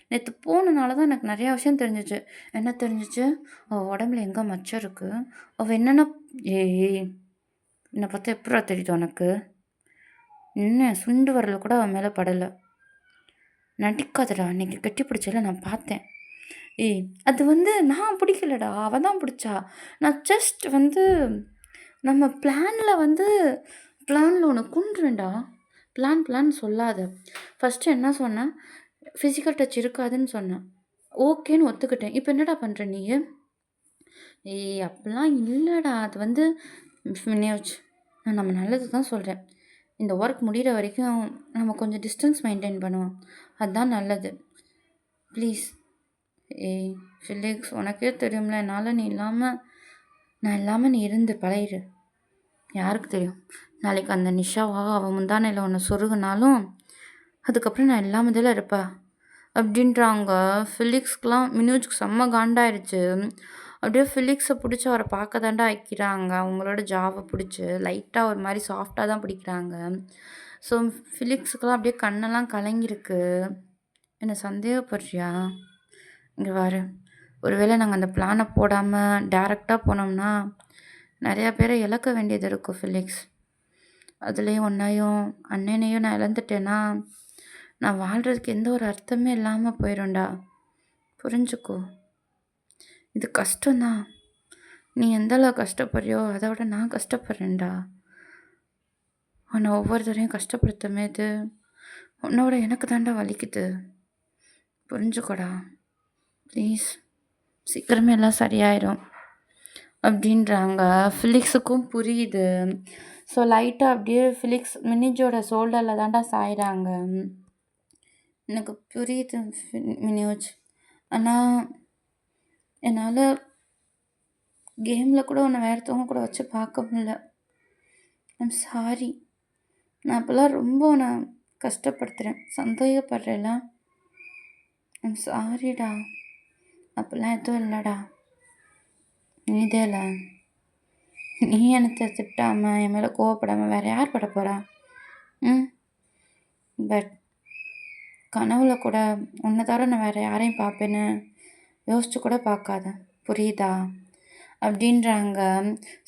நேத்து போனனால தான் எனக்கு நெறையா விஷயம் தெரிஞ்சுச்சு. என்ன தெரிஞ்சுச்சு? அவ உடம்புல எங்க மச்சம் இருக்கு? அவ என்னென்ன ஏய் என்ன பார்த்தா எப்புட்றா தெரியுது உனக்கு? என்ன சுண்டு விரல் கூட அவன் மேல படல. நடிக்காதடா! அன்னைக்கு கட்டி பிடிச்சல நான் பார்த்தேன். ஏய் அது நான் பிடிக்கலடா. அவ தான் பிடிச்சா. நான் ஜஸ்ட் நம்ம பிளான்ல உன்ன கொன்றுவேன்டா. பிளான் சொல்லாத. ஃபர்ஸ்ட்டு என்ன சொன்னேன்? ஃபிசிக்கல் டச் இருக்காதுன்னு சொன்னேன். ஓகேன்னு ஒத்துக்கிட்டேன். இப்ப என்னடா பண்ற நீயு? ஏய் அப்படிலாம் இல்லடா. அது வினோஜ் நான் நம்ம நல்லதுக்கு தான் சொல்றேன். இந்த ஒர்க் முடியிற வரைக்கும் நம்ம கொஞ்சம் டிஸ்டன்ஸ் மெயின்டெயின் பண்ணுவோம். அதான் நல்லது. ப்ளீஸ். ஏய் ஃபிலிக்ஸ் உனக்கே தெரியும்ல நான் இல்லாம நீ இருந்து பழகிரு. யாருக்கு தெரியும்? நாளைக்கு அந்த நிஷாவா அவ முந்தானையில உன்ன சொருகுனாலும், அதுக்கப்புறம் நான் இல்லாம தானே இருப்பேன். அப்படின்றாங்க. ஃபிலிக்ஸ்க்குலாம் மினோஜ்க்கு செம்ம காண்டாயிருச்சு. அப்படியே ஃபிலிக்ஸை பிடிச்சி அவரை பார்க்க தாண்டா வைக்கிறாங்க. அவங்களோட ஜாவை பிடிச்சி லைட்டாக ஒரு மாதிரி சாஃப்டாக தான் பிடிக்கிறாங்க. ஸோ ஃபிலிக்ஸுக்கெல்லாம் அப்படியே கண்ணெல்லாம் கலங்கியிருக்கு. என்ன சந்தேகப்படுறியா? இங்கே பாரு, ஒருவேளை நாங்கள் அந்த பிளானை போடாமல் டேரெக்டாக போனோம்னா நிறையா பேரை இழக்க வேண்டியது இருக்கும் ஃபிலிக்ஸ். அதுலேயும் ஒன்றையும் அண்ணனையும் நான் இழந்துட்டேன்னா நான் வாழ்கிறதுக்கு எந்த ஒரு அர்த்தமே இல்லாமல் போயிடும்டா. புரிஞ்சுக்கோ. இது கஷ்டம்தான். நீ எந்த அளவு கஷ்டப்படுறியோ அதை விட நான் கஷ்டப்படுறேன்டா. உன்னை ஒவ்வொரு தடையும் கஷ்டப்படுத்தமேது உன்னோட எனக்கு தாண்டா வலிக்குது. புரிஞ்சுக்கோடா ப்ளீஸ். சீக்கிரமே எல்லாம் சரியாயிடும் அப்படின்றாங்க. ஃபிலிக்ஸுக்கும் புரியுது. ஸோ லைட்டாக அப்படியே ஃபிலிக்ஸ் மினிஜோட ஷோல்டரில் தாண்டா சாயிறாங்க. எனக்கு புரியுது மினியோஜ். ஆனால் என்னால் கேமில் கூட உன்னை வேறுத்தவங்க கூட வச்சு பார்க்க முடியல. I'm sorry. நான் அப்போல்லாம் ரொம்ப உன்னை கஷ்டப்படுத்துகிறேன், சந்தேகப்படுறேன்ல. ஐம் சாரிடா. அப்போல்லாம் எதுவும் இல்லைடா. நீதேல நீ எனக்கு திட்டாமல் என் மேலே கோவப்படாமல் வேறு யார் பட போகிறா? பட் கனவுல கூட உன்னை தவிர நான் வேறு யாரையும் பார்ப்பேன்னு யோசிச்சு கூட பார்க்காத, புரியுதா? அப்படின்றாங்க.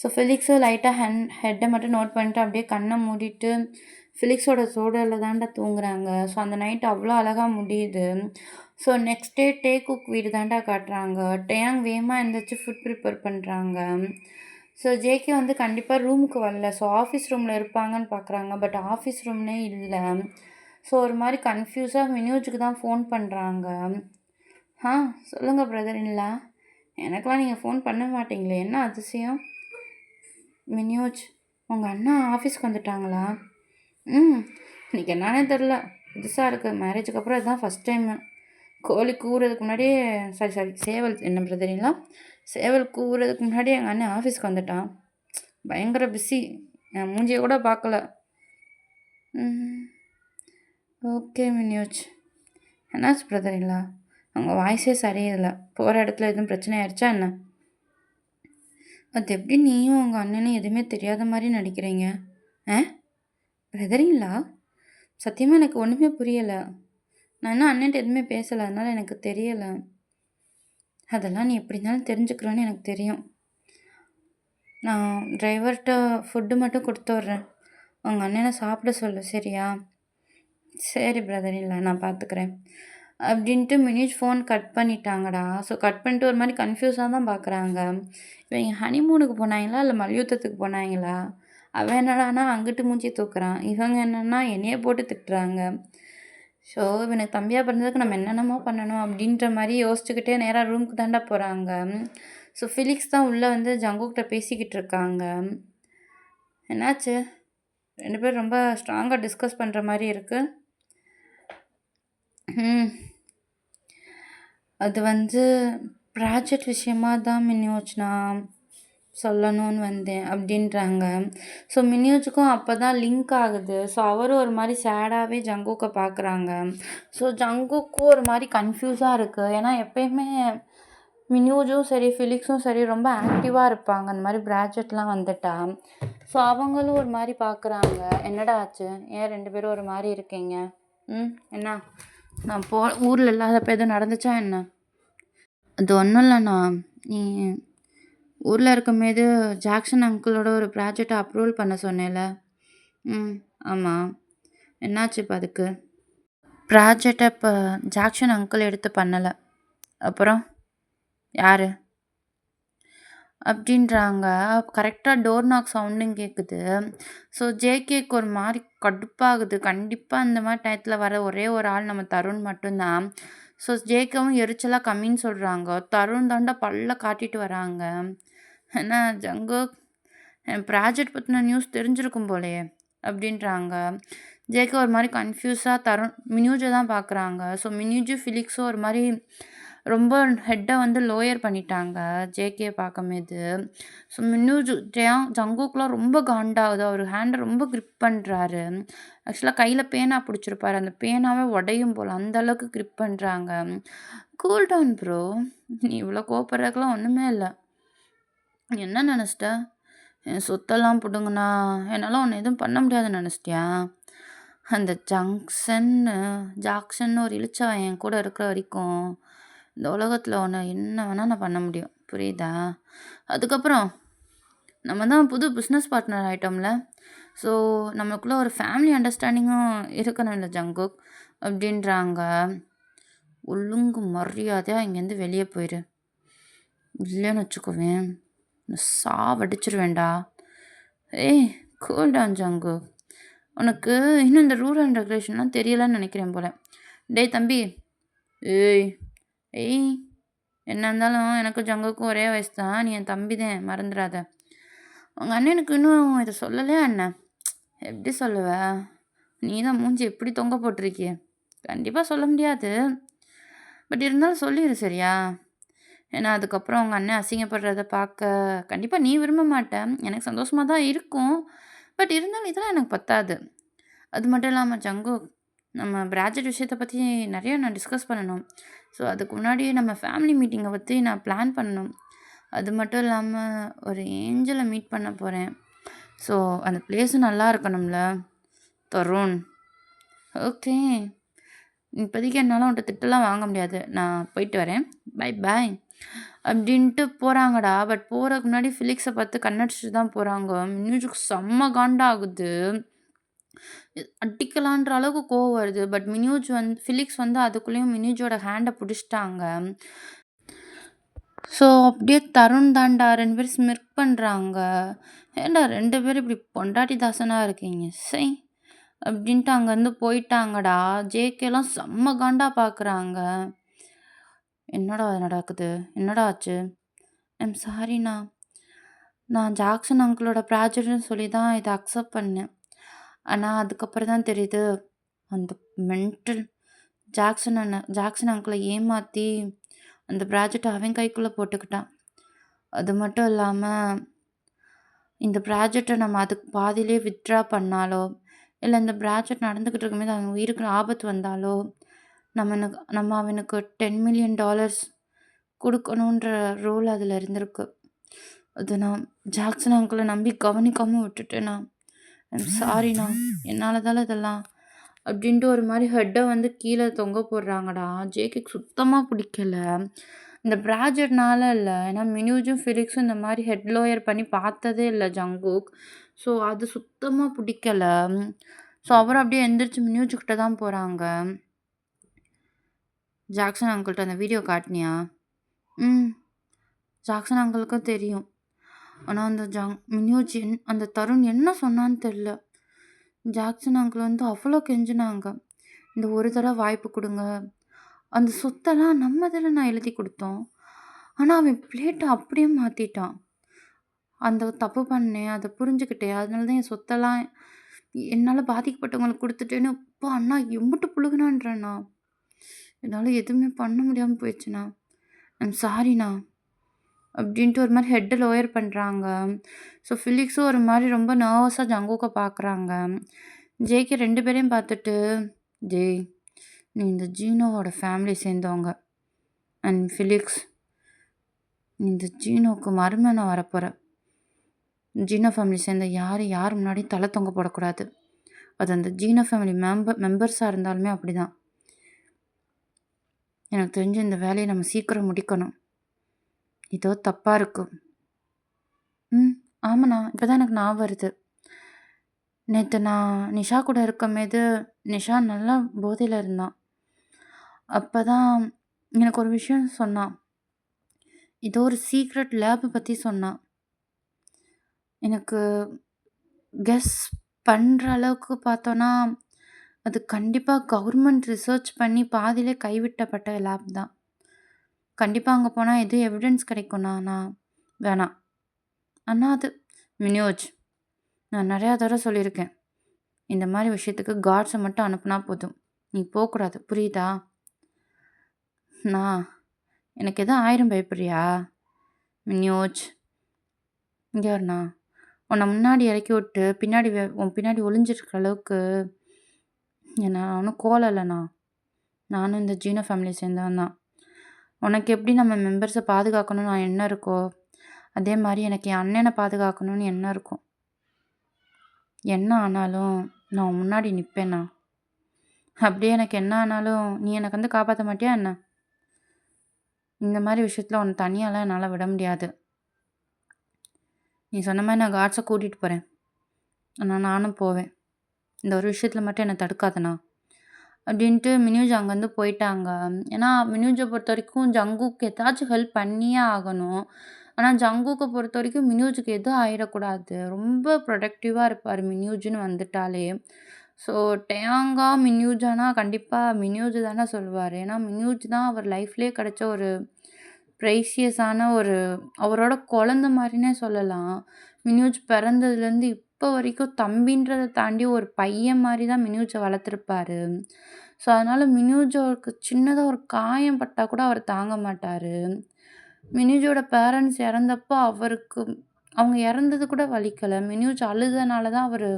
ஸோ ஃபிலிக்ஸும் லைட்டாக ஹெட்டை மட்டும் நோட் பண்ணிட்டு அப்படியே கண்ணை மூடிட்டு ஃபிலிக்ஸோட சோடரில் தாண்டா தூங்குறாங்க. ஸோ அந்த நைட் அவ்வளோ அழகாக முடியுது. ஸோ நெக்ஸ்ட் டே குக் வீடு தாண்டா காட்டுறாங்க. டேயாங் வேகமாக எழுந்திரிச்சு ஃபுட் ப்ரிப்பேர் பண்ணுறாங்க. ஸோ ஜேகே கண்டிப்பாக ரூமுக்கு வரல. ஸோ ஆஃபீஸ் ரூமில் இருப்பாங்கன்னு பார்க்குறாங்க. பட் ஆஃபீஸ் ரூம்னே இல்லை. ஸோ ஒரு மாதிரி கன்ஃபியூஸாக மினோஜுக்கு தான் ஃபோன் பண்ணுறாங்க. சொல்லுங்கள் பிரதர் இல்லா. எனக்கெலாம் நீங்கள் ஃபோன் பண்ண மாட்டீங்களே, என்ன அதிசயம்? மினியோஜ் உங்கள் அண்ணா ஆஃபீஸ்க்கு வந்துட்டாங்களா? இன்றைக்கி என்னன்னே தெரில, புதுசாக இருக்குது. மேரேஜுக்கு அப்புறம் இதுதான் ஃபஸ்ட் டைமு. கோழி கூவுறதுக்கு முன்னாடியே சாரி சேவல் என்ன பிரதரிங்களா, சேவல் கூவுறதுக்கு முன்னாடியே எங்கள் அண்ணன் ஆஃபீஸ்க்கு வந்துட்டான். பயங்கர பிஸி. என் மூஞ்சியை கூட பார்க்கல. ஓகே மினியோஜ். என்னாச்சு பிரதரிங்களா? அவங்க வாய்ஸே சரியில்லை. போகிற இடத்துல எதுவும் பிரச்சனை ஆயிடுச்சா என்ன? அது எப்படி நீயும் உங்கள் அண்ணனும் எதுவுமே தெரியாத மாதிரி நடிக்கிறீங்க? பிரதரிங்களா? சத்தியமாக எனக்கு ஒன்றுமே புரியலை. நான் இன்னும் அண்ணன்ட்ட எதுவுமே பேசலை, அதனால் எனக்கு தெரியலை. அதெல்லாம் நீ எப்படி இருந்தாலும் தெரிஞ்சுக்கிறோன்னு எனக்கு தெரியும். நான் டிரைவர்கிட்ட ஃபுட்டு மட்டும் கொடுத்து விட்றேன். உங்கள் அண்ணனை சாப்பிட சொல்லு, சரியா? சரி பிரதரிங்களா, நான் பார்த்துக்கிறேன் அப்படின்ட்டு மினிட் ஃபோன் கட் பண்ணிட்டாங்கடா. ஸோ கட் பண்ணிட்டு ஒரு மாதிரி கன்ஃபியூஸாக தான் பார்க்குறாங்க. இவங்க ஹனிமூனுக்கு போனாங்களா இல்லை மல்யுத்தத்துக்கு போனாங்களா? அவன் என்னடானா அங்கிட்டு மூஞ்சி தூக்குறான், இவங்க என்னென்னா என்னையே போட்டு திட்டுறாங்க. ஸோ இவனுக்கு தம்பியாக பிறந்ததுக்கு நம்ம என்னென்னமோ பண்ணணும் அப்படின்ற மாதிரி யோசிச்சுக்கிட்டே நேராக ரூமுக்கு தாண்டா போகிறாங்க. ஸோ ஃபிலிக்ஸ் தான் உள்ளே ஜங்குக்கிட்ட பேசிக்கிட்டு இருக்காங்க. என்னாச்சு? 2 பேரும் ரொம்ப ஸ்ட்ராங்காக டிஸ்கஸ் பண்ணுற மாதிரி இருக்குது. ம். அது வந்து ப்ராஜெக்ட் விஷயமா தான் மினியோஜ் நான் சொல்லணும்னு வந்தேன் அப்படின்றாங்க. ஸோ மினியோஜுக்கும் அப்போ தான் லிங்க் ஆகுது. ஸோ அவரும் ஒரு மாரி சேடாவே ஜங்குக்க பார்க்குறாங்க. ஸோ ஜங்குக்கும் ஒரு மாரி கன்ஃப்யூஸா இருக்கு. ஏன்னா எப்பயுமே மினியோஜும் சரி, ஃபிலிக்ஸும் சரி ரொம்ப ஆக்டிவா இருப்பாங்க. அந்த மாரி ப்ராஜெக்ட்லாம் வந்துட்டா. ஸோ அவங்களும் ஒரு மாரி பார்க்குறாங்க. என்னடா ஆச்சு? ஏன் 2 பேரும் ஒரு மாரி இருக்கீங்க? ம். என்ன? நான் ஊர்ல இல்லாதப்ப எதுவும் நடந்துச்சா என்ன? அது ஒன்றும் இல்லண்ணா. நீ ஊர்ல இருக்கும்போது ஜாக்சன் அங்கிளோட ஒரு ப்ராஜெக்ட்ட அப்ரூவல் பண்ண சொன்னேன்ல? ம். ஆமா. என்னாச்சு இப்ப அதுக்கு? ப்ராஜெக்ட்ட இப்ப ஜாக்சன் அங்கிள் எடுத்து பண்ணல. அப்புறம்? யாரு? அப்படின்றாங்க. கரெக்ட்டா டோர் நாக் சவுண்டும் கேட்குது. ஸோ ஜேகேக்கு ஒரு மாரி கடுப்பாகுது. கண்டிப்பா இந்த மாரி டயத்துல வர ஒரே ஒரு ஆள் நம்ம தருண் மட்டும் தான். ஸோ ஜேகவும் எரிச்சலா கம்மின்னு சொல்றாங்க. தருண் தான்டா பல்ல காட்டிட்டு வராங்க. என்ன ஜங்குக் என் ப்ராஜெக்ட் பத்தின நியூஸ் தெரிஞ்சிருக்கும் போலயே! அப்படின்றாங்க. ஜேகே ஒரு மாரி கன்ஃப்யூஸா மினூஜ தான் பார்க்குறாங்க. ஸோ மினூஜும், ஃபிலிக்ஸும் ஒரு மாரி ரொம்ப ஹெட்ட வந்து லோயர் பண்ணிட்டாங்க. ஜேகே பார்க்கும்போது. ஸோ மினூஜ் ஜங்குக்லாம் ரொம்ப காண்டாகுது. அவரு ஹேண்ட ரொம்ப கிரிப் பண்றாரு. ஆக்சுவலா கையில பேனா புடிச்சிருப்பாரு. அந்த பேனாவே உடையும் போல. அந்த அளவுக்கு கிரிப் பண்றாங்க. Cool down bro. நீ இவ்ளோ கோவப்படுறதுக்குலாம் ஒண்ணுமே இல்ல. நீ என்ன நெனச்சிட்ட? என் சொத்தெல்லாம் புடுங்குனா, என்னால உன்ன எதுவும் பண்ண முடியாதுன்னு நெனச்சிட்டியா? அந்த ஜாக்சன்னு ஒரு இளிச்சவன் என் கூட இருக்கிற வரைக்கும், இந்த உலகத்துல உன்ன என்ன வேணா நான் பண்ண முடியும். புரியுதா? அதுக்கப்புறம், நம்ம தான் புது பிசினஸ் பார்ட்னர் ஆயிட்டோம்ல. ஸோ, நமக்குள்ள ஒரு ஃபேமிலி அண்டர்ஸ்டாண்டிங்கும் இருக்கணும்ல ஜங்குக், அப்படின்றாங்க. ஒழுங்கு மரியாதையா இங்கேருந்து வெளிய போயிரு. இல்லன்னு வச்சுக்கோவேன், சாவடிச்சுருவேன்டா. ஏய் கூல் டவுன் ஜங்கு. உனக்கு இன்னும் இந்த ரூல் அண்ட் ரெகுலேஷன்லாம் தெரியலன்னு நினைக்கிறேன் போல. டேய் தம்பி. ஏய் ஏய் என்ன இருந்தாலும் எனக்கும் ஜங்குக்கும் ஒரே வயசு தான். நீ என் தம்பி தான் மறந்துடாத. உங்கள் அண்ணனுக்கு இன்னும் இதை சொல்லலையா என்ன? எப்படி சொல்லுவ? நீ தான் மூஞ்சி எப்படி தொங்க போட்டிருக்கிய. கண்டிப்பாக சொல்ல முடியாது. பட் இருந்தாலும் சொல்லிடு சரியா? ஏன்னா அதுக்கப்புறம் உங்கள் அண்ணன் அசிங்கப்படுறத பார்க்க கண்டிப்பாக நீ விரும்ப மாட்ட. எனக்கு சந்தோஷமாக தான் இருக்கும். பட் இருந்தாலும் இதெல்லாம் எனக்கு பத்தாது. அது மட்டும் இல்லாம ஜங்கு, நம்ம ப்ராஜெக்ட் விஷயத்த பத்தி நெறைய நான் டிஸ்கஸ் பண்ணணும். ஸோ அதுக்கு முன்னாடி நம்ம ஃபேமிலி மீட்டிங்க பத்தி நான் பிளான் பண்ணணும். அது மட்டும் இல்லாம ஒரு ஏஞ்சல மீட் பண்ண போறேன். ஸோ அந்த பிளேஸும் நல்லா இருக்கணும்ல தருண். ஓகே. இப்போதைக்கு என்னால உன்ட்ட திட்டலாம் வாங்க முடியாது. நான் போயிட்டு வரேன். Bye bye. அப்படின்ட்டு போறாங்கடா. பட் போறதுக்கு முன்னாடி ஃபிலிக்ஸ பார்த்து கண்ணடிச்சுட்டு தான் போறாங்க. மியூசிக் செம்ம காண்டா ஆகுது. அடிக்கலான்ற அளவுக்கு கோவம் வருது. பட் ஃபிலிக்ஸ் வந்து அதுக்குள்ளேயும் மினியூஜோட ஹேண்ட புடிச்சுட்டாங்க. ஸோ அப்படியே தருண் தான்டா 2 பேரும் ஸ்மிர்க் பண்றாங்க. ஏன்டா 2 பேரும் இப்படி பொண்டாட்டி தாசனா இருக்கீங்க? ச்சை! அப்படின்ட்டு அங்கேருந்து போயிட்டாங்கடா. ஜேகேலாம் செம்ம காண்டா பார்க்குறாங்க. என்னடா நடக்குது? என்னடா ஆச்சு? ஐம் சாரிண்ணா. நான் ஜாக்சன் அங்கிளோட ப்ராஜெக்ட்ன்னு சொல்லி தான் இத அக்செப்ட் பண்ணேன். ஆனா அதுக்கப்புறம் தான் தெரியுது, அந்த மென்டல் ஜாக்சன் அங்கிள ஏமாத்தி, அந்த ப்ராஜெக்ட்ட அவன் கைக்குள்ள போட்டுக்கிட்டான். அது மட்டும் இல்லாம, இந்த ப்ராஜெக்ட்ட நம்ம அதுக்கு பாதியிலேயே வித்ட்ரா பண்ணாலோ, இல்ல இந்த ப்ராஜெக்ட் நடந்துகிட்டு இருக்கும்போது அவன் உயிருக்கு ஆபத்து வந்தாலோ, நம்ம அவனுக்கு $10,000,000 குடுக்கணுன்ற ரூல் அதுல இருந்திருக்கு. அது நான் ஜாக்சன் அங்கிள நம்பி கவனிக்காம விட்டுட்டேண்ணா. ஐம் சாரிண்ணா. என்னால தான இதெல்லாம். அப்படின்ட்டு ஒரு மாரி ஹெட்ட வந்து கீழ தொங்க போடுறாங்கடா. ஜேகேக்கு சுத்தமா பிடிக்கல. இந்த ப்ராஜெக்ட்னால இல்ல. ஏன்னா மினூஜும், ஃபிலிக்ஸும் இந்த மாரி ஹெட் லோயர் பண்ணி பார்த்ததே இல்ல ஜங்குக். ஸோ அது சுத்தமா பிடிக்கல. ஸோ அவரும் அப்படியே எந்திரிச்சு மினூஜ் கிட்ட தான் போறாங்க. ஜாக்சன் அங்கிள்ட்ட அந்த வீடியோ காட்டுனியா? ம். ஜாக்சன் அங்கிளுக்கும் தெரியும். ஆனா அந்த மினூஜ் அந்த தருண் என்ன சொன்னான்னு தெரியல. ஜாக்சன் அங்கிள் வந்து அவ்வளோ கெஞ்சினாங்க. இந்த ஒரு தடவ வாய்ப்பு குடுங்க. அந்த சொத்தெல்லாம் நம்ம தான நான் எழுதி குடுத்தோம். ஆனா அவன் பிளேட்ட அப்படியே மாத்திட்டான். அந்த தப்பு பண்ணேன். அத புரிஞ்சுக்கிட்டேன். அதனால தான் என் சொத்தெல்லாம் என்னால பாதிக்கப்பட்டவங்களுக்கு குடுத்துட்டேன்னு, அப்பா அண்ணா எம்புட்டு புழுகுனான்றேண்ணா. என்னால எதுவுமே பண்ண முடியாம போயிடுச்சுண்ணா. ஐம் சாரிண்ணா. அப்படின்ட்டு ஒரு மாரி ஹெட்ட லோயர் பண்றாங்க. ஸோ ஃபிலிக்ஸும் ஒரு மாரி ரொம்ப நர்வஸா ஜங்குக்க பார்க்குறாங்க. ஜேகே 2 பேரையும் பார்த்துட்டு, "டேய், நீ இந்த ஜீனோவோட ஃபேமிலிய சேர்ந்தவங்க. அண்ட் ஃபிலிக்ஸ், நீ இந்த ஜீனோவுக்கு மருமகனா வரப்போற. ஜீனோ ஃபேமிலி சேர்ந்த யார் முன்னாடியும் தல தொங்க போடக்கூடாது. அது அந்த ஜீனோ ஃபேமிலி மெம்பர்ஸா இருந்தாலுமே அப்படிதான். எனக்கு தெரிஞ்சு இந்த வேலைய நம்ம சீக்கிரம் முடிக்கணும். ஏதோ தப்பா இருக்கு." "ம். ஆமாண்ணா. இப்பதான் எனக்கு ஞாபகம் வருது. நேத்து நான் நிஷா கூட இருக்கும்போது, நிஷா நல்லா போதையில இருந்தான். அப்பதான் எனக்கு ஒரு விஷயம் சொன்னான். ஏதோ ஒரு சீக்ரெட் லேப் பத்தி சொன்னான். எனக்கு கெஸ் பண்ற அளவுக்கு பார்த்தோன்னா, அது கண்டிப்பா கவர்மெண்ட் ரிசர்ச் பண்ணி பாதியிலே கைவிட்டப்பட்ட லேப் தான். கண்டிப்பா அங்க போனா எதுவும் எவிடன்ஸ் கிடைக்கும்ண்ணா. நான் வேணாம். ஆனா அது மினோஜ், நான் நெறையா தடவ சொல்லியிருக்கேன். இந்த மாரி விஷயத்துக்கு காட்ஸ மட்டும் அனுப்புனா போதும். நீ போக்கூடாது. புரியுதா? நான் எனக்கு எதுவும் ஆயிரும் பயப்படுறியா? மினியோஜ், இங்க பாருண்ணா. உன்ன முன்னாடி இறக்கி விட்டு, பின்னாடி உன் பின்னாடி ஒளிஞ்சிருக்கிற அளவுக்கு நான் ஒண்ணும் கோலம் இல்லண்ணா. நானும் இந்த ஜீனோ ஃபேமிலிய சேர்ந்தவன் தான். உனக்கு எப்படி நம்ம மெம்பர்ஸ பாதுகாக்கணும்னு எண்ணம் இருக்கோ, அதே மாரி எனக்கு என் அண்ணன பாதுகாக்கணும்னு எண்ணம் இருக்கும். என்ன ஆனாலும் நான் உன் முன்னாடி நிப்பேண்ணா. அப்படியே எனக்கு என்ன ஆனாலும் நீ எனக்கு வந்து காப்பாத்த மாட்டியா என்ன? இந்த மாரி விஷயத்துல உன்ன தனியாலாம் என்னால விட முடியாது. நீ சொன்ன மாரி நான் காட்ஸ கூட்டிட்டு போறேன். ஆனா நானும் போவேன். இந்த ஒரு விஷயத்துல மட்டும் என்ன தடுக்காதண்ணா. அப்படின்ட்டு மினூஜ் அங்கேருந்து போயிட்டாங்க. ஏன்னா மினூஜ பொறுத்தவரைக்கும் ஜங்குக்கு ஏதாச்சும் ஹெல்ப் பண்ணியே ஆகணும். ஆனா ஜங்குக்க பொறுத்தவரைக்கும் மினூஜுக்கு எதுவும் ஆயிடக்கூடாது. ரொம்ப ப்ரொடக்டிவா இருப்பாரு மினூஜ்ன்னு வந்துட்டாலே. ஸோ டேயாங்கா, மினூஜானா கண்டிப்பா மினூஜ் தானே சொல்லுவாரு. ஏன்னா மினூஜ் தான் அவர் லைஃப்லயே கிடைச்ச ஒரு ப்ரைசியஸான ஒரு அவரோட குழந்த மாரின்னே சொல்லலாம். மினூஜ் பிறந்ததுலேருந்து இப்போ வரைக்கும் தம்பின்றத தாண்டி ஒரு பையன் மாரி தான் மினூஜ வளர்த்துருப்பாரு. ஸோ, அதனால மினூஜோக்கு சின்னதா ஒரு காயம் பட்டா கூட அவர் தாங்க மாட்டாரு. மினூஜோட பேரண்ட்ஸ் இறந்தப்போ அவருக்கு அவங்க இறந்தது கூட வலிக்கல. மினூஜ் அழுதனால தான் அவரு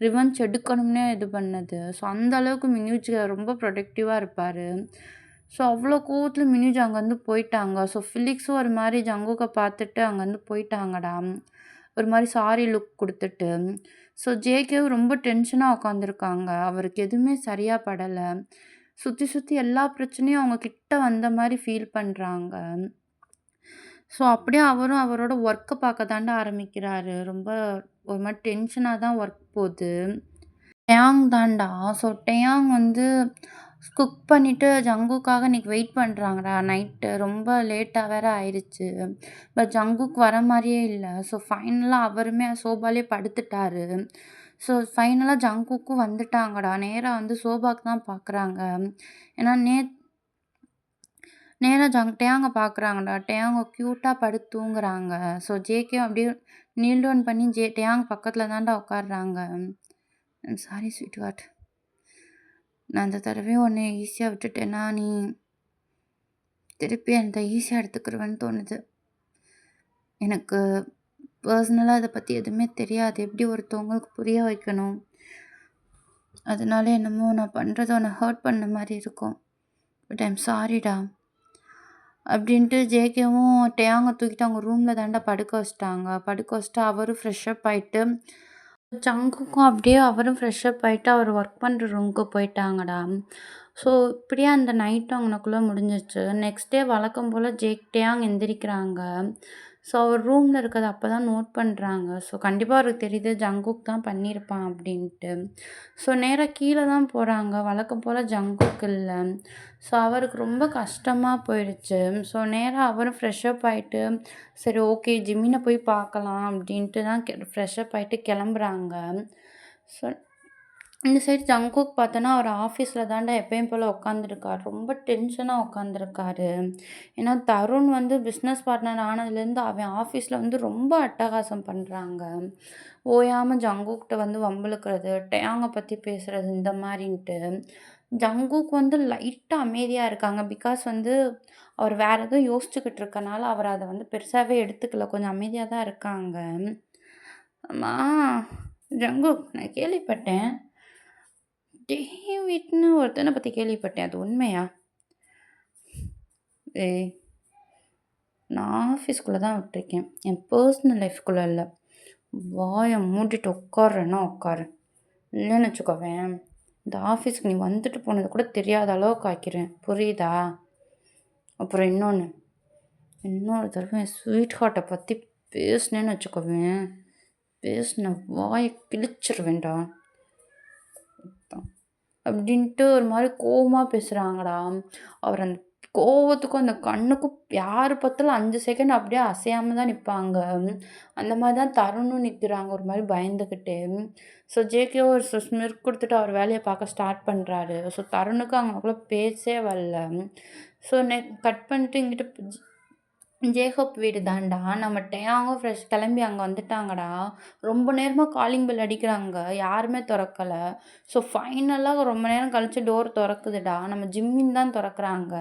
ரிவெஞ்ச் எடுக்கணும்னே இது பண்ணது. ஸோ, அந்த அளவுக்கு மினூஜ் ரொம்ப ப்ரொடக்டிவா இருப்பாரு. ஸோ, அவ்ளோ கோவத்துல மினூஜ் அங்கேருந்து போயிட்டாங்க. ஸோ, ஃபிலிக்ஸும் ஒரு மாரி ஜங்குக்க பார்த்துட்டு அங்கேருந்து போயிட்டாங்கடா. ஒரு மாரி சாரி லுக் குடுத்துட்டு. ஸோ, ஜேகேவும் ரொம்ப டென்ஷனா உட்காந்துருக்காங்க. அவருக்கு எதுவுமே சரியா படல. சுத்தி சுத்தி எல்லா பிரச்சனையும் அவங்க கிட்ட வந்த மாரி ஃபீல் பண்றாங்க. ஸோ, அப்படியே அவரும் அவரோட ஒர்க்க பார்க்க தான்டா ஆரம்பிக்கிறாரு. ரொம்ப ஒரு மாரி டென்ஷனா தான் ஒர்க் போது. டேயாங் தான்டா. ஸோ, டேயாங் வந்து குக் பண்ணிட்டு ஜங்குக்காக இன்னைக்கு வெயிட் பண்றாங்கடா நைட்டு. ரொம்ப லேட்டா வேற ஆயிருச்சு. பட் ஜங்குக் வர மாரியே இல்ல. ஸோ, ஃபைனலா அவருமே சோபாலயே படுத்துட்டாரு. ஸோ, ஃபைனலா ஜங்குக்கும் வந்துட்டாங்கடா. நேரா வந்து சோபாக்கு தான் பார்க்குறாங்க. ஏன்னா நேரா டேயாங்க பார்க்குறாங்கடா. டேயாங்க கியூட்டா படுத்து தூங்குறாங்க. ஸோ, ஜேகேவும் அப்படியே நீல் டவுன் பண்ணி டேயாங் பக்கத்துல தான்டா உட்கார்றாங்க. I'm sorry sweetheart. நான் இந்த தடவையும் உன்ன ஈஸியா விட்டுட்டேன்னா, நீ திருப்பி அந்த ஈஸியா எடுத்துக்கிருவேன்னு தோணுது. எனக்கு பர்சனலா இத பத்தி எதுவுமே தெரியாது. எப்படி ஒருத்தவங்களுக்கு புரிய வைக்கணும். அதனால என்னமோ நான் பண்றது உன்ன ஹர்ட் பண்ண மாரி இருக்கும். பட் ஐம் சாரிடா. அப்படின்ட்டு ஜேகேவும் டேயாங்க தூக்கிட்டு அவங்க ரூம்ல தான்டா படுக்க வச்சுட்டாங்க. படுக்க வச்சுட்டு அவரும் ஃப்ரெஷ் அப் ஆயிட்டு ஜங்குக்கும் அப்படியே அவரும் ஃப்ரெஷ் அப் ஆயிட்டு அவர் ஒர்க் பண்ற ரூமுக்கு போயிட்டாங்கடா. ஸோ, இப்படியே அந்த நைட் அங்கனக்குள்ள முடிஞ்சிருச்சு. நெக்ஸ்ட் டே வழக்கம் போல டேயாங் எந்திரிக்கிறாங்க. ஸோ, அவர் ரூம்ல இருக்கிறத அப்பதான் நோட் பண்றாங்க. ஸோ, கண்டிப்பா அவருக்கு தெரியுது ஜங்குக் தான் பண்ணியிருப்பான் அப்படின்ட்டு. ஸோ, நேரா கீழ தான் போறாங்க. வழக்கம் போல ஜங்குக் இல்ல. ஸோ, அவருக்கு ரொம்ப கஷ்டமா போயிடுச்சு. ஸோ, நேரா அவரும் ஃப்ரெஷ் அப் ஆயிட்டு, சரி ஓகே ஜிமின போய் பார்க்கலாம் அப்படின்ட்டு தான் ஃப்ரெஷ் அப் ஆயிட்டு கிளம்புறாங்க. ஸோ, இந்த சைடு ஜங்குக் பார்த்தோன்னா, அவர் ஆஃபீஸ்ல தான்டா எப்பயும் போல உட்காந்துருக்காரு. ரொம்ப டென்ஷனா உட்காந்துருக்காரு. ஏன்னா, தருண் வந்து பிஸ்னஸ் பார்ட்னர் ஆனதுலேருந்து அவன் ஆஃபீஸ்ல வந்து ரொம்ப அட்டகாசம் பண்றாங்க. ஓயாம ஜங்குக்கிட்ட வந்து வம்பிழுக்கிறது, டேயாங்க பத்தி பேசுறது இந்த மாரின்ட்டு. ஜங்குக் வந்து லைட்டா அமைதியா இருக்காங்க. பிகாஸ் வந்து அவர் வேற ஏதோ யோசிச்சுக்கிட்டு இருக்கனால, அவர் அத வந்து பெருசாவே எடுத்துக்கல. கொஞ்சம் அமைதியா தான் இருக்காங்க. அம்மா ஜங்குக் நான் கேள்விப்பட்டேன். டேவிட்ன்னு ஒருத்தன பத்தி கேள்விப்பட்டேன். அது உண்மையா? ஏய் நான் ஆஃபீஸ்க்குள்ள தான் விட்டுருக்கேன். என் பர்சனல் லைஃப்குள்ள இல்ல. வாய மூடிட்டு உட்கார்றேன்னா உட்காரு. இல்லைன்னு வச்சுக்கோவேன், இந்த ஆஃபீஸ்க்கு நீ வந்துட்டு போனது கூட தெரியாத அளவுக்கு ஆக்கிருவேன். புரியுதா? அப்புறம் இன்னொரு தடவை என் ஸ்வீட் ஹார்ட்டை பற்றி பேசுனேன்னு வச்சுக்கோவேன், பேசின வாயை கிழிச்சிருவேன்டா அப்படின்ட்டு ஒரு மாதிரி கோவமாக பேசுகிறாங்கடா. அவர் அந்த கோவத்துக்கும் அந்த கண்ணுக்கும் யார் பார்த்தாலும் 5 செகண்ட் அப்படியே அசையாமல் தான் நிற்பாங்க. அந்த மாதிரி தான் தருணும் நிற்கிறாங்க ஒரு மாதிரி பயந்துக்கிட்டு. ஸோ ஜேகே ஒரு ஸ்மிர்க் கொடுத்துட்டு அவர் வேலையை பார்க்க ஸ்டார்ட் பண்ணுறாரு. ஸோ தருணுக்கு அவங்களுக்குள்ள பேசவே வரல. ஸோ கட் பண்ணிட்டு இங்கிட்ட ஜேகப் வீடு தான்டா. நம்ம டேயாவும் ஃப்ரெஷ் கிளம்பி அங்கே வந்துட்டாங்கடா. ரொம்ப நேரமாக காலிங் பெல் அடிக்கிறாங்க, யாருமே திறக்கல. ஸோ ஃபைனலாக ரொம்ப நேரம் கழிச்சு டோர் திறக்குதுடா. நம்ம ஜிம்மின் தான் திறக்குறாங்க.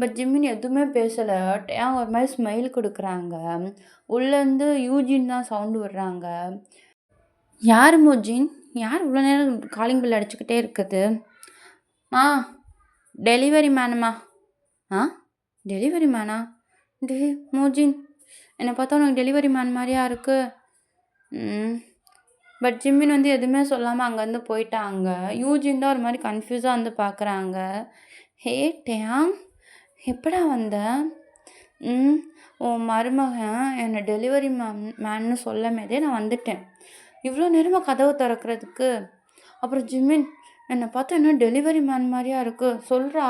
பட் ஜிம்மின் எதுவுமே பேசலை. டேயாங் ஒரு மாதிரி ஸ்மைல் கொடுக்குறாங்க. உள்ளேருந்து யூஜின் தான் சவுண்டு விடுறாங்க. யார் மோஜின்? யார் இவ்வளோ நேரம் காலிங் பெல் அடிச்சுக்கிட்டே இருக்குது? டெலிவரி மேனுமா? டெலிவரி மேனா? மோஜின், என்னை பார்த்தா உனக்கு டெலிவரி மேன் மாதிரியா இருக்கு? பட் ஜிம்மின் வந்து எதுவுமே சொல்லாமல் அங்கேருந்து போயிட்டாங்க. யூஜின் தான் ஒரு மாதிரி கன்ஃபியூஸாக வந்து பார்க்குறாங்க. ஹே டேயாங், எப்படா வந்த? உன் மருமகன் என்னை டெலிவரி மேன்னு சொல்லமேதே நான் வந்துட்டேன். இவ்வளோ நேரமாக கதவு திறக்கிறதுக்கு. அப்புறம் ஜிம்மின், என்னை பார்த்தா என்ன டெலிவரி மேன் மாதிரியா இருக்கு, சொல்கிறா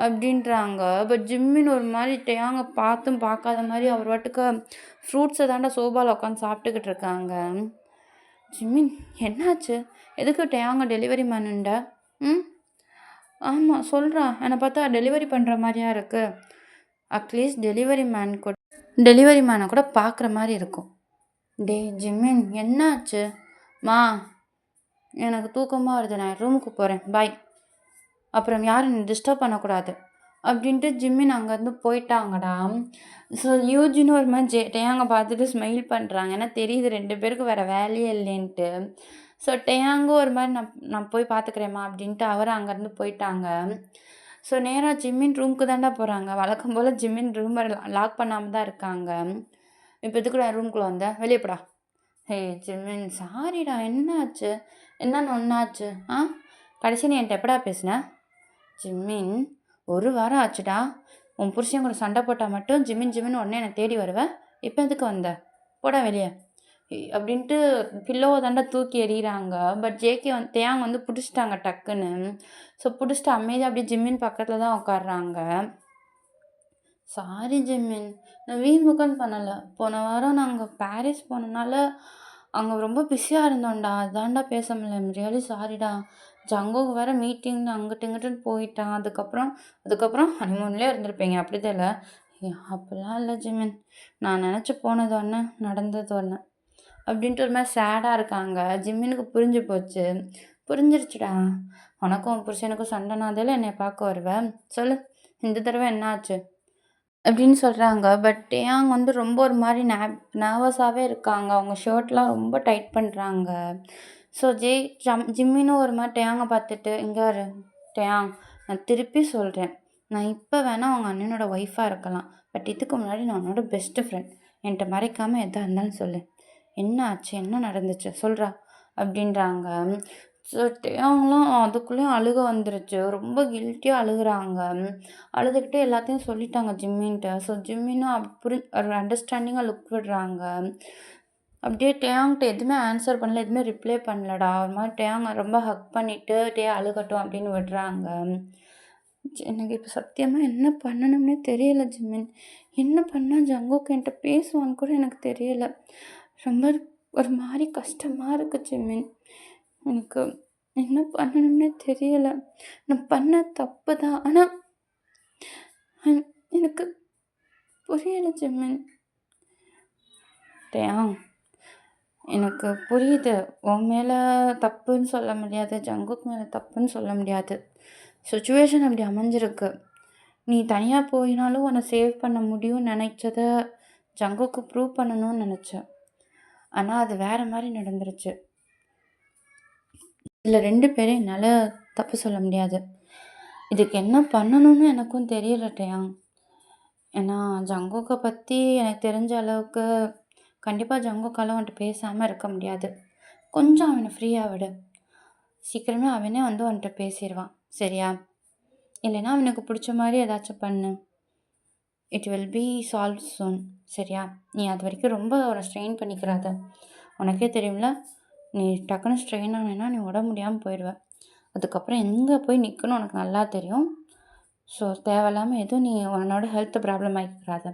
அப்படின்றாங்க. பட் ஜிம்மின் ஒரு மாதிரி டேயாங்க பார்த்தும் பார்க்காத மாதிரி அவர் வாட்டுக்கு ஃப்ரூட்ஸை தாண்டா சோபாவில் உட்காந்து சாப்பிட்டுக்கிட்டு இருக்காங்க. ஜிம்மின், என்னாச்சு? எதுக்கு டேயாங்க டெலிவரி மேனுண்ட? ஆமாம் சொல்கிறா, என்னை பார்த்தா டெலிவரி பண்ணுற மாதிரியா இருக்கு. அட்லீஸ்ட் டெலிவரி மேனை கூட பார்க்குற மாதிரி இருக்கும். ஜிம்மின், என்னாச்சு? எனக்கு தூக்கமாக வருது, நான் ரூமுக்கு போகிறேன், பாய். அப்புறம் யாரும் டிஸ்டர்ப் பண்ணக்கூடாது அப்படின்ட்டு ஜிம்மின் அங்கேருந்து போயிட்டாங்கடா. ஸோ யூஜின்னு ஒரு மாதிரி டேயாங்க பார்த்துட்டு ஸ்மைல் பண்ணுறாங்க. ஏன்னா தெரியுது 2 பேருக்கு வேறு வேலையே இல்லைன்ட்டு. ஸோ டேயாங்கும் ஒரு மாதிரி நான் போய் பார்த்துக்கிறேம்மா அப்படின்ட்டு அவரும் அங்கேருந்து போயிட்டாங்க. ஸோ நேராக ஜிம்மின் ரூமுக்கு தாண்டா போகிறாங்க. வழக்கம் போல் ஜிம்மின் ரூமை லாக் பண்ணாமல் தான் இருக்காங்க. இப்போ எதுக்குடா ரூம்குள்ளே வந்தேன், வெளியே போடா. ஹே ஜிம்மின், சாரிடா, என்னாச்சு? என்னன்னு ஒன்றாச்சு? கடைசி நீ என்கிட்ட எப்படா பேசுனேன்? ஜிம்மின், 1 வாரம் ஆச்சுடா. உன் புருஷன் கூட சண்டை போட்டால் மட்டும் ஜிம்மின் உடனே என்னை தேடி வருவேன். இப்போ எதுக்கு வந்த? போடா வெளியே அப்படின்ட்டு பில்லோவை தாண்டா தூக்கி எறிகிறாங்க. பட் ஜேகே தேயாங் வந்து பிடிச்சிட்டாங்க டக்குன்னு. ஸோ பிடிச்சிட்டு அமைதியாக அப்படியே ஜிம்மின் பக்கத்தில் தான் உட்காடுறாங்க. சாரி ஜிம்மின், நான் வீம்புக்குன்னு பண்ணலை. போன வாரம் நாங்கள் பாரிஸ் போனனால அங்கே ரொம்ப பிஸியாக இருந்தோம்டா, அதான்டா பேச முடியல. ரியலி சாரிடா. ஜங்குக்கு வேறு மீட்டிங்னு அங்கிட்டு இங்கிட்டுன்னு போயிட்டான். அதுக்கப்புறம் ஹனிமூன்லேயே இருந்திருப்பீங்க, அப்படிதான் இல்லை? அப்படிலாம் இல்லை ஜிம்மின், நான் நினச்சி போனது ஒன்று, நடந்தது ஒன்று அப்படின்ட்டு ஒரு மாதிரி சேடாக இருக்காங்க. ஜிம்மினுக்கு புரிஞ்சு போச்சு. புரிஞ்சிருச்சுடா, உனக்கும் புருஷனுக்கும் சண்டைனாதால என்னை பார்க்க வருவேன். சொல்லு, இந்த தடவை என்ன ஆச்சு அப்படின்னு சொல்கிறாங்க. பட் டேயாங் வந்து ரொம்ப ஒரு மாதிரி நர்வஸாகவே இருக்காங்க. அவங்க ஷர்ட்லாம் ரொம்ப டைட் பண்ணுறாங்க. ஸோ ஜிம்மினும் ஒரு மாதிரி டேயாங்கை பார்த்துட்டு, இங்கே டேயாங், நான் திருப்பி சொல்கிறேன், நான் இப்போ வேணால் அவங்க அண்ணனோட ஒய்ஃபாக இருக்கலாம். பட் இதுக்கு முன்னாடி நான் உன்னோட பெஸ்ட்டு ஃப்ரெண்ட். என்கிட்ட மறைக்காமல் எதாக இருந்தாலும் சொல்லு. என்ன ஆச்சு, என்ன நடந்துச்சு சொல்கிறா அப்படின்றாங்க. ஸோ டேயாங்லாம் அதுக்குள்ளேயும் அழுக வந்துருச்சு. ரொம்ப கில்ட்டியாக அழுகுறாங்க. அழுதுகிட்டே எல்லாத்தையும் சொல்லிட்டாங்க ஜிம்மின்ட்ட. ஸோ ஜிம்மினும் ஒரு அண்டர்ஸ்டாண்டிங்காக லுக் விடுறாங்க. அப்படியே டேயாங்கிட்ட எதுவுமே ஆன்சர் பண்ணல, எதுவுமே ரிப்ளை பண்ணலடா. ஒரு மாதிரி டேயாங்க ரொம்ப ஹக் பண்ணிவிட்டு அழுகட்டும் அப்படின்னு விடுறாங்க. எனக்கு இப்போ சத்தியமாக என்ன பண்ணணும்னே தெரியல ஜிம்மின். என்ன பண்ணால் ஜங்குக்கு என்கிட்ட பேசுவான்னு கூட எனக்கு தெரியல. ரொம்ப ஒரு மாதிரி கஷ்டமாக இருக்குது ஜிம்மின். எனக்கு என்ன பண்ணணும்னே தெரியலை. நான் பண்ண தப்பு தான், ஆனால் எனக்கு புரியலை ஜிம்மின். டேயாங், எனக்கு புரியுது. உன் மேல தப்புன்னு சொல்ல முடியாது. ஜங்குக் மேல தப்புன்னு சொல்ல முடியாது. சிச்சுவேஷன் அப்படி அமைஞ்சிருக்கு. நீ தனியா போயினாலும் உன்ன சேவ் பண்ண முடியும்னு நெனைச்சத ஜங்குக்கு ப்ரூவ் பண்ணணும்னு நெனச்ச. ஆனா அது வேற மாரி நடந்துருச்சு. இதுல 2 பேரையும் என்னால தப்பு சொல்ல முடியாது. இதுக்கு என்ன பண்ணணும்னு எனக்கும் தெரியல டயாங். ஏன்னா ஜங்குக்க பத்தி எனக்கு தெரிஞ்ச அளவுக்கு கண்டிப்பா ஜங்குக்கால உன்ட்ட பேசாம இருக்க முடியாது. கொஞ்சம் அவன ஃப்ரீயா விடு. சீக்கிரமே அவனே வந்து உன்ட்ட பேசிருவான். சரியா? இல்லைன்னா அவனுக்கு புடிச்ச மாரி ஏதாச்சும் பண்ணு. இட் வில் பி சால்வ் சூன். சரியா? நீ அது வரைக்கும் ரொம்ப அவன ஸ்ட்ரெயின் பண்ணிக்கிறாத. உனக்கே தெரியும்ல, நீ டக்குனு ஸ்ட்ரெயின் ஆனேன்னா நீ உடம்பு முடியாம போயிருவ. அதுக்கப்புறம் எங்க போய் நிக்கணும் உனக்கு நல்லா தெரியும். ஸோ தேவையில்லாம எதுவும் நீ உன்னோட ஹெல்த் ப்ராப்ளம் ஆக்கிக்கிறாத.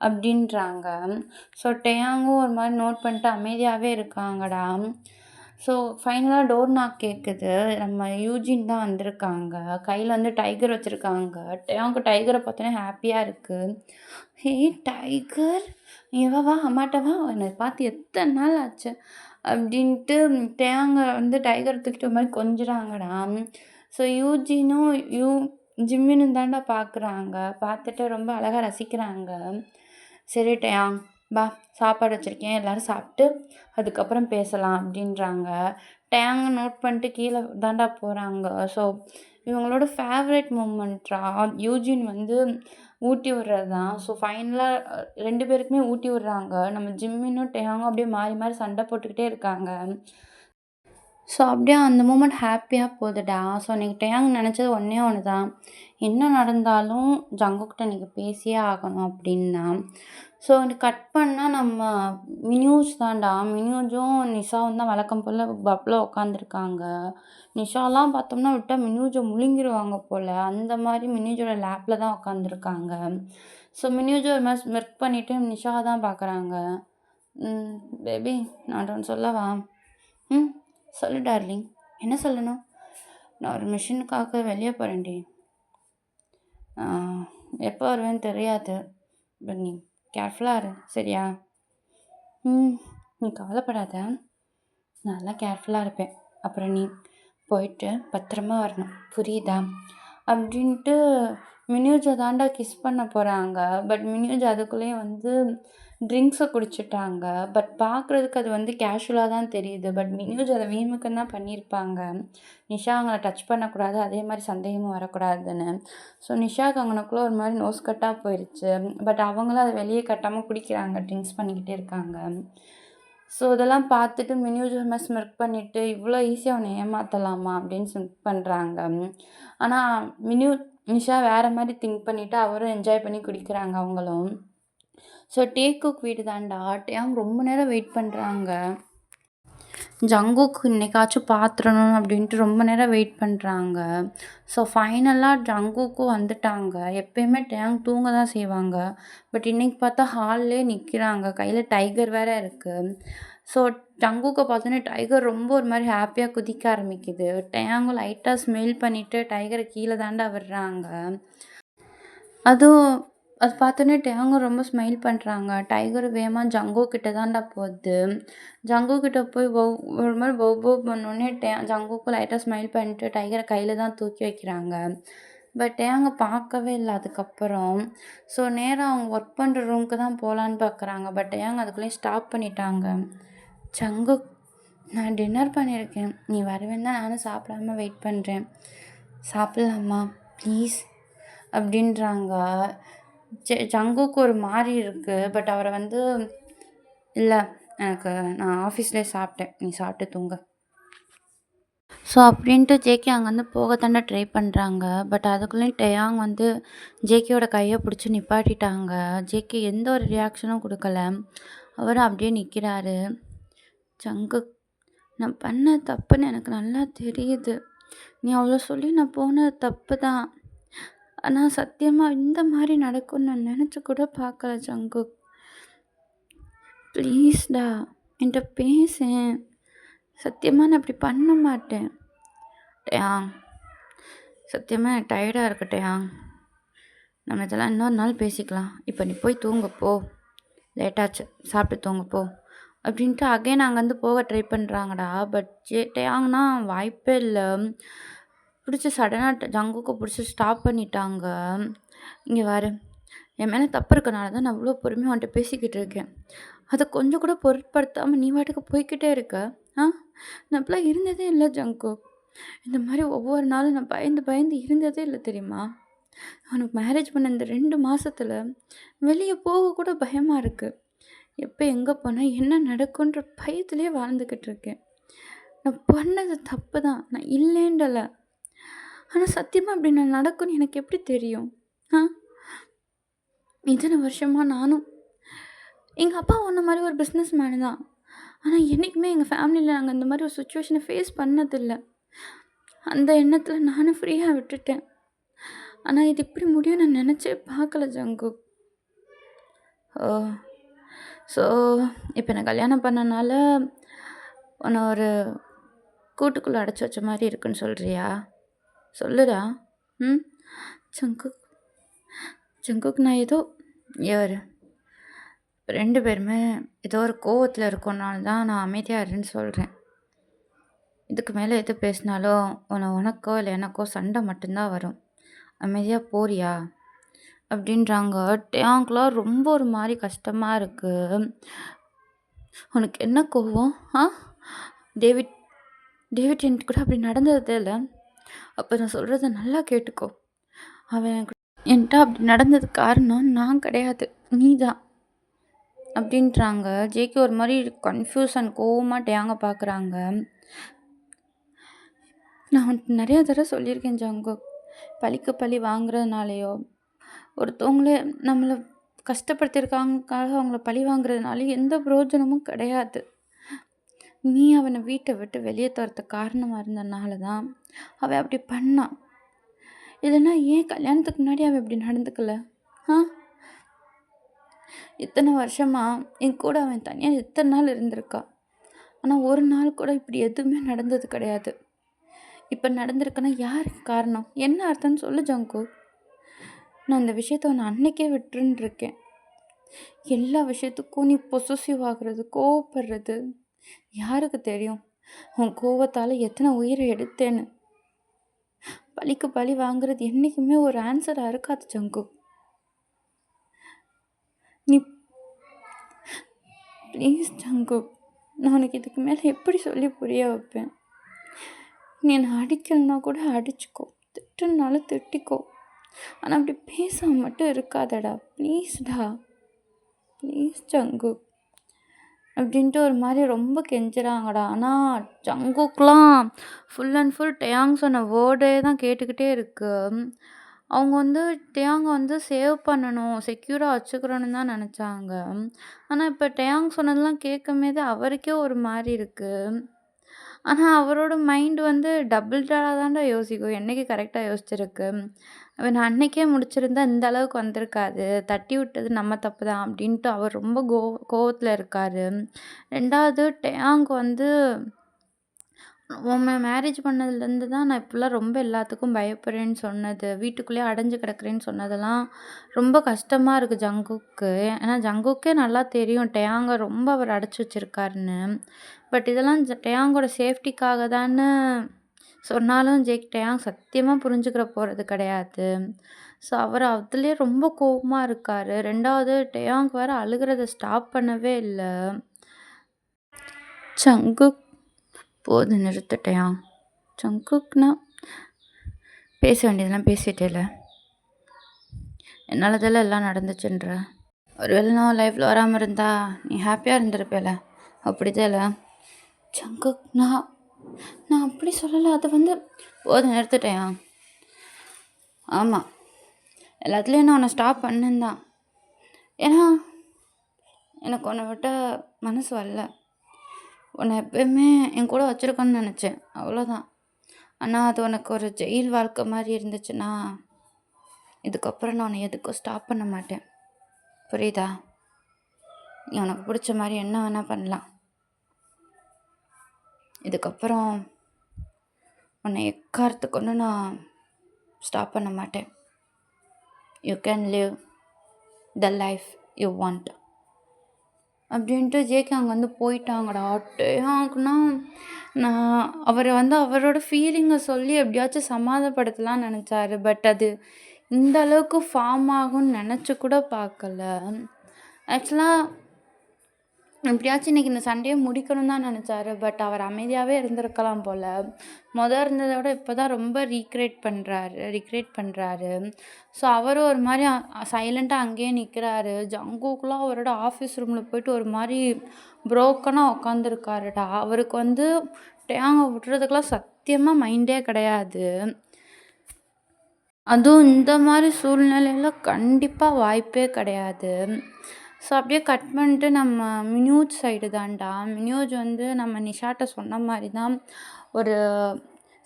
அப்படின்றாங்க. ஸோ டேயாங்கும் ஒரு மாரி நோட் பண்ணிட்டு அமைதியாவே இருக்காங்கடா. ஸோ ஃபைனலா டோர் நாக் கேட்குது. நம்ம யூஜின் தான் வந்திருக்காங்க. கையில வந்து டைகர் வச்சிருக்காங்க. டேயாங்க்கு டைகர பார்த்தோனே ஹாப்பியா இருக்கு. "ஹே டைகர்! இங்க வா, அம்மாட்ட வா. உன்ன பார்த்து எத்தன நாள் ஆச்சு?" அப்படின்ட்டு டேயாங்க வந்து டைகர தூக்கிட்டு ஒரு மாரி கொஞ்சுறாங்கடா. ஸோ யூஜினும் ஜிம்மினும் தான்டா பார்க்குறாங்க. பார்த்துட்டு ரொம்ப அழகா ரசிக்கிறாங்க. "சரி டேயாங், வா சாப்பாடு வச்சிருக்கேன். எல்லாரும் சாப்பிட்டு அதுக்கப்புறம் பேசலாம்" அப்படின்றாங்க. டேயாங்க நோட் பண்ணிட்டு கீழ தான்டா போறாங்க. ஸோ இவங்களோட ஃபேவரைட் மூமெண்ட்ரா யூஜின் வந்து ஊட்டி விடுறது தான். ஸோ ஃபைனலா 2 பேருக்குமே ஊட்டி விடுறாங்க. நம்ம ஜிம்மினும் டேயாங்கும் அப்படியே மாறி மாறி சண்டை போட்டுக்கிட்டே இருக்காங்க. ஸோ அப்படியே அந்த மூமெண்ட் ஹாப்பியா போகுதுடா. ஸோ இன்னைக்கு டேயாங் நெனச்சது ஒண்ணே ஒண்ணு தான். என்ன நடந்தாலும் ஜங்குக்கிட்ட இன்னைக்கு பேசியே ஆகணும் அப்படின்னா. ஸோ கட் பண்ணா நம்ம மினியூஜ் தான்டா. மினியூஜும் நிஷாவும் தான் வழக்கம் போல பப்ல உட்காந்துருக்காங்க. நிஷாலாம் பார்த்தோம்னா விட்டா மினியூஜ முழுங்கிருவாங்க போல. அந்த மாரி மினியூஜோட லேப்ல தான் உட்காந்துருக்காங்க. ஸோ மினியூஜ ஒரு மாரி ஸ்மிர்க் பண்ணிட்டு நிஷாவ தான் பார்க்குறாங்க. பேபி நான் ஒண்ணு சொல்லவா? ம். சொல்லு டார்லிங். என்ன சொல்லணும்? நான் ஒரு மிஷனுக்காக வெளிய போறேன்டி. ஆ எப்போ வருவேன்னு தெரியாது. பட் நீ கேர்ஃபுல்லா இரு. சரியா? நீ கவலைப்படாத. நான்லாம் கேர்ஃபுல்லா இருப்பேன். அப்புறம் நீ போயிட்டு பத்திரமா வரணும். புரியுதா? அப்படின்ட்டு மினியூஜ தான்டா கிஸ் பண்ண போறாங்க. பட் மினியூஜ் அதுக்குள்ளேயே வந்து ட்ரிங்க்ஸ குடிச்சுட்டாங்க. பட் பார்க்குறதுக்கு அது வந்து கேஷுவலா தான் தெரியுது. பட் மினியூஜ் அத வீம்புக்குன்னு தான் பண்ணியிருப்பாங்க. நிஷா அவங்கள டச் பண்ணக்கூடாது. அதே மாரி சந்தேகமும் வரக்கூடாதுன்னு. ஸோ நிஷாவுக்கு அங்கனக்குள்ள ஒரு மாரி நோஸ் கட்டா போயிருச்சு. பட் அவங்களும் அத வெளிய காட்டாம குடிக்கிறாங்க. ட்ரிங்க்ஸ் பண்ணிக்கிட்டே இருக்காங்க. ஸோ இதெல்லாம் பார்த்துட்டு மினியூஜ் ஒரு மாரி ஸ்மிர்க் பண்ணிட்டு, "இவ்வளோ ஈஸியா உன்ன ஏமாத்தலாமா?" அப்படின்னு ஸ்மிர்க் பண்றாங்க. ஆனா நிஷா வேற மாரி திங்க் பண்ணிட்டு அவரும் என்ஜாய் பண்ணி குடிக்கிறாங்க அவங்களும். ஸோ டேக்குக் வீடு தான்டா. டேயாங் ரொம்ப நேரம் வெயிட் பண்றாங்க. ஜங்குக் இன்னைக்காச்சும் பார்த்துறணும் அப்படின்ட்டு ரொம்ப நேரம் வெயிட் பண்றாங்க. ஸோ ஃபைனலா ஜங்குக்கும் வந்துட்டாங்க. எப்பயுமே டேயாங் தூங்க தான் செய்வாங்க. பட் இன்னைக்கு பார்த்தா ஹால்லேயே நிக்கிறாங்க. கையில டைகர் வேற இருக்கு. ஸோ ஜங்குக்க பார்த்தோன்னே டைகர் ரொம்ப ஒரு மாரி ஹாப்பியா குதிக்க ஆரம்பிக்குது. டேயாங்கும் லைட்டா ஸ்மெல் பண்ணிட்டு டைகர கீழ தான்டா விடுறாங்க. அதுவும் அது பார்த்தோன்னே டேயாங்கும் ரொம்ப ஸ்மைல் பண்றாங்க. டைகரும் வேகமா ஜங்கு கிட்ட தான்டா போகுது. ஜங்கு கிட்ட போய் ஒரு மாரி பவ் பவ் பண்ணோனே ஜங்குக்கும் லைட்டா ஸ்மைல் பண்ணிட்டு டைகர கையில தான் தூக்கி வைக்கிறாங்க. பட் டேயாங்க பார்க்கவே இல்ல அதுக்கப்புறம். ஸோ நேரா அவங்க ஒர்க் பண்ற ரூமுக்கு தான் போலான்னு பார்க்குறாங்க. பட் டேயாங் அதுக்குள்ளேயும் ஸ்டாப் பண்ணிட்டாங்க. "ஜங்குக், நான் டின்னர் பண்ணியிருக்கேன். நீ வருவேன்னு தான் நானும் சாப்பிடாம வெயிட் பண்றேன். சாப்பிடலாமா? ப்ளீஸ்" அப்படின்றாங்க. ஜங்குக்கு ஒரு மாரி இருக்கு. பட் அவர வந்து, "இல்ல, நான் ஆஃபீஸ்லயே சாப்பிட்டேன். நீ சாப்பிட்டு தூங்கு." ஸோ அப்படின்ட்டு ஜேகே அங்கேருந்து போக தான்டா ட்ரை பண்றாங்க. பட் அதுக்குள்ளேயும் டேயாங் வந்து ஜேகேயோட கைய பிடிச்சு நிப்பாட்டிட்டாங்க. ஜேகே எந்த ஒரு ரியாக்ஷனும் குடுக்கல. அவரும் அப்படியே நிக்கிறாரு. "ஜங்குக், நான் பண்ண தப்புன்னு எனக்கு நல்லா தெரியுது. நீ அவ்வளோ சொல்லி நான் போனது தப்பு தான். ஆனா சத்தியமா இந்த மாரி நடக்கும்னு நான் நெனச்சு கூட பார்க்கல ஜங்குக். ப்ளீஸ்டா என்ட்ட பேசேன். சத்தியமா நான் இப்படி பண்ண மாட்டேன்." "டேயாங், சத்தியமா எனக்கு டயர்டா இருக்கு டேயாங். நம்ம இதெல்லாம் இன்னொரு நாள் பேசிக்கலாம். இப்போ நீ போய் தூங்கு போ. லேட்டாச்சு. சாப்பிட்டு தூங்கு போ." அப்படின்ட்டு அகைன் அங்கேருந்து போக ட்ரை பண்ணுறாங்கடா. பட் டேயாங்னா வாய்ப்பே இல்ல. பிடிச்சு சடனா ஜங்குக்க பிடிச்சு ஸ்டாப் பண்ணிட்டாங்க. இங்க பாரு, என் மேல தப்பு இருக்கனால தான் நான் இவ்ளோ பொறுமையா உன்ட்ட பேசிக்கிட்டு இருக்கேன். அத கொஞ்சம் கூட பொருட்படுத்தாம நீ பாட்டுக்கு போய்க்கிட்டே இருக்க. ஆ? நான் இப்படிலாம் இருந்ததே இல்ல ஜங்குக். இந்த மாரி ஒவ்வொரு நாளும் நான் பயந்து பயந்து இருந்ததே இல்ல தெரியுமா? அவனுக்கு மேரேஜ் பண்ண இந்த 2 மாசத்துல வெளிய போக கூட பயமா இருக்கு. எப்ப எங்க போனா என்ன நடக்குன்ற பயத்திலேயே வாழ்ந்துகிட்டு இருக்கேன். நான் பண்ணது தப்பு தான். நான் இல்லேன்டல. ஆனா சத்தியமா அப்படி நான் நடக்கும்னு எனக்கு எப்படி தெரியும்? ஆ? இத்தன வருஷமா நானும் எங்க அப்பா உன்ன மாரி ஒரு பிசினஸ் மேன் தான். ஆனா என்னைக்குமே எங்க ஃபேமிலில நாங்க இந்த மாரி ஒரு சிச்சுவேஷன ஃபேஸ் பண்ணதில்ல. அந்த எண்ணத்துல நானும் ஃப்ரீயா விட்டுட்டேன். ஆனா இது இப்படி முடியும்னு நான் நெனச்சே பார்க்கல ஜங்குக். ஓ! ஸோ, இப்ப என்ன கல்யாணம் பண்ணனால உன்ன ஒரு கூட்டுக்குள்ள அடைச்சு வச்ச மாரி இருக்குன்னு சொல்றியா? சொல்லுடா. ம். ஜங்குக் ஜங்குக் நான் ஏதோ இங்க பாரு 2 பேருமே ஏதோ ஒரு கோவத்துல இருக்கோம்னால தான் நான் அமைதியா இருன்னு சொல்றேன். இதுக்கு மேல எது பேசினாலும் உனக்கோ இல்ல எனக்கோ சண்டை மட்டும் தான் வரும். அமைதியா போறியா? அப்படின்றாங்க. டேங்க்லாம் ரொம்ப ஒரு மாரி கஷ்டமா இருக்கு. உனக்கு என்ன கோவம்? ஆ? டேவிட் டேவிட் என்கிட்ட கூட அப்படி நடந்ததே இல்ல. அப்ப நான் சொல்றத நல்லா கேட்டுக்கோ. அவன் என்கிட்ட அப்படி நடந்ததுக்கு காரணம் நான் கிடையாது. நீதான். அப்படின்றாங்க. ஜேகே ஒரு மாரி கன்ஃப்யூஸ் அண்ட் கோவமா டேங்க பார்க்குறாங்க. நான் உன்ட்ட நெறைய தடவ சொல்லியிருக்கேன் ஜங்குக். பழிக்கு பழி வாங்குறதுனாலயோ, ஒருத்தவங்கள நம்மள கஷ்டப்படுத்தியிருக்காங்கக்காக அவங்கள பழி வாங்குறதுனால எந்த பிரயோஜனமும் கிடையாது. நீ அவன வீட்ட விட்டு வெளிய தொரத்த காரணமா இருந்தனால தான் அவன் அப்படி பண்ணான். இல்லன்னா ஏன் கல்யாணத்துக்கு முன்னாடி அவன் இப்படி நடந்துக்கல? ஆ? இத்தன வருஷமா என் கூட அவன் தனியா எத்தன நாள் இருந்திருக்கான். ஆனா ஒரு நாள் கூட இப்படி எதுவுமே நடந்தது கிடையாது. இப்ப நடந்திருக்குன்னா யாருக்கு காரணம்? என்ன அர்த்தம்னு சொல்லு ஜங்குக். நான் இந்த விஷயத்த உன்ன அன்னைக்கே விட்டுருன்னு இருக்கேன். எல்லா விஷயத்துக்கும் நீ பொசசிவ் ஆகுறது, கோவப்படுறது யாருக்கு தெரியும்? உன் கோவத்தால எத்தனை உயிரை எடுத்தேன்னு. பழிக்கு பழி வாங்குறது என்னைக்குமே ஒரு ஆன்சரா இருக்காது ஜங்குக். நீ ப்ளீஸ் ஜங்குக், நான் உனக்கு இதுக்கு மேலே எப்படி சொல்லி புரிய வைப்பேன்? நீ என்னை அடிக்கலன்னா கூட அடிச்சுக்கோ, திட்டுனாலும் திட்டிக்கோ. ஆனால் அப்படி பேசாம மட்டும் இருக்காதடா, ப்ளீஸ்டா, ப்ளீஸ் ஜங்குக் அப்படின்ட்டு ஒரு மாதிரி ரொம்ப கெஞ்சுறாங்கடா. ஆனால் ஜங்குக்லாம் ஃபுல் அண்ட் ஃபுல் டேயாங் சொன்ன வேர்டே தான் கேட்டுக்கிட்டே இருக்கு. அவங்க வந்து டேயாங்கை வந்து சேவ் பண்ணணும், செக்யூராக வச்சுக்கிறோன்னு தான் நினச்சாங்க. ஆனால் இப்போ டேயாங் சொன்னதெல்லாம் கேட்கும்போது அவருக்கே ஒரு மாதிரி இருக்குது. ஆனா, அவரோட மைண்ட் வந்து டபுள்டா தான்டா யோசிக்கும். என்னைக்கு கரெக்ட்டா யோசிச்சிருக்கு. அவன் அன்னைக்கே முடிச்சிருந்தா இந்த அளவுக்கு வந்திருக்காது. தட்டி விட்டது நம்ம தப்பு தான் அப்டின்ட்டு அவர் ரொம்ப கோவத்துல இருக்காரு. 2வது டேயாங் வந்து உன்ன மேரேஜ் பண்ணதுலேருந்து தான் நான் இப்படிலாம் ரொம்ப எல்லாத்துக்கும் பயப்படுறேன்னு சொன்னது, வீட்டுக்குள்ளேயே அடைஞ்சு கிடக்குறேன்னு சொன்னதெல்லாம் ரொம்ப கஷ்டமா இருக்கு ஜங்குக்கு. ஏன்னா ஜங்குக்கே நல்லா தெரியும் டேயாங்க ரொம்ப அவர் அடைச்சு வச்சிருக்காருன்னு. பட் இதெல்லாம் டேயாங்கோட சேஃப்டிக்காக தான்னு சொன்னாலும் டேயாங் சத்தியமா புரிஞ்சுக்கிற போறது கிடையாது. ஸோ அவர் அதுலயே ரொம்ப கோவமா இருக்காரு. 2வது டேயாங் வேற அழுகுறத ஸ்டாப் பண்ணவே இல்ல. ஜங்குக் போதும் நிறுத்து டேயாங். ஜங்குக்னா பேச வேண்டியதெல்லாம் பேசிட்டேல. என்னால தானே எல்லாம் நடந்துச்சுன்ற. ஒருவேளை நான் லைஃப்பில் வராமல் இருந்தா நீ ஹாப்பியாக இருந்திருப்பேல. அப்படிதான்ல ஜங்குக். நான் அப்படி சொல்லலை. அது வந்து போதும் நிறுத்துட்டேயா. ஆமாம், எல்லாத்துலேயும் நான் உன்னை ஸ்டாப் பண்ணேன் தான். ஏன்னா எனக்கு உன்னை விட்ட மனசு வரல. உன்னை எப்பயுமே என் கூட வச்சுருக்கணும்னு நினச்சேன், அவ்வளோதான். ஆனால் அது உனக்கு ஒரு ஜெயில் வாழ்க்கை மாதிரி இருந்துச்சுன்னா இதுக்கப்புறம் நான் உன்னை எதுக்கும் ஸ்டாப் பண்ண மாட்டேன். புரியுதா? நீ உனக்கு பிடிச்ச மாதிரி என்ன வேணால் பண்ணலாம். இதுக்கப்புறம் உன்னை எக்காரத்துக்கு ஒன்று நான் ஸ்டாப் பண்ண மாட்டேன். You can live the life you want. அப்படின்ட்டு ஜேகே அங்கேருந்து போயிட்டாங்கடா. டேயாங்க்குனா நான் அவர வந்து அவரோட ஃபீலிங்க சொல்லி எப்படியாச்சும் சமாதானப்படுத்தலாம்னு நெனச்சாரு. பட் அது இந்த அளவுக்கு ஃபார்ம் ஆகும்னு நெனச்சு கூட பார்க்கல. ஆக்சுவலா எப்படியாச்சும் இன்னைக்கு இந்த சண்டைய முடிக்கணும்னு தான் நெனச்சாரு. பட் அவர் அமைதியாவே இருந்திருக்கலாம் போல. இருந்தத விட இப்ப தான் ரொம்ப ரிக்ரெட் பண்றாரு. ஸோ அவரும் ஒரு மாரி சைலண்ட்டா அங்கேயே நிக்கிறாரு. ஜங்குக்லாம் அவரோட ஆஃபீஸ் ரூம்ல போயிட்டு ஒரு மாரி புரோக்கனா உட்காந்துருக்காருடா. அவருக்கு வந்து டேங்க விட்றதுக்கெல்லாம் சத்தியமா மைண்டே கிடையாது. அதுவும் இந்த மாரி சூழ்நிலையில கண்டிப்பா வாய்ப்பே கிடையாது. ஸோ அப்படியே கட் பண்ணிட்டு நம்ம மினோஜ் சைடு தான்டா. மினோஜ் வந்து நம்ம நிஷாட்ட சொன்ன மாரி தான் ஒரு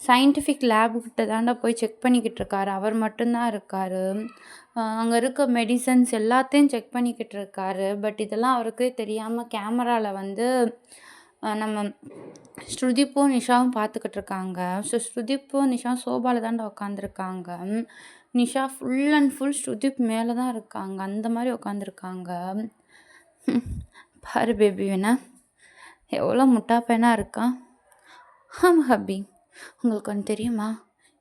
சயின்டிஃபிக் லேப் கிட்ட தான்டா போய் செக் பண்ணிக்கிட்டு இருக்காரு. அவர் மட்டும் தான் இருக்காரு. அங்க இருக்க மெடிசன்ஸ் எல்லாத்தையும் செக் பண்ணிக்கிட்டு இருக்காரு. பட் இதெல்லாம் அவருக்கே தெரியாம கேமரால வந்து நம்ம ஸ்ருதிப்பும், நிஷாவும் பார்த்துக்கிட்டு இருக்காங்க. ஸோ ஸ்ருதிப்பும், நிஷாவும் சோபால தான்டா உட்காந்துருக்காங்க. நிஷா ஃபுல் அண்ட் ஃபுல் ஸ்ருதிப் மேல தான் இருக்காங்க. அந்த மாரி உட்காந்துருக்காங்க. பாரு பேபி வேணா எவ்வளோ முட்டா பையனா இருக்கான். ஆமா ஹப்பி. உங்களுக்கு ஒன்று தெரியுமா?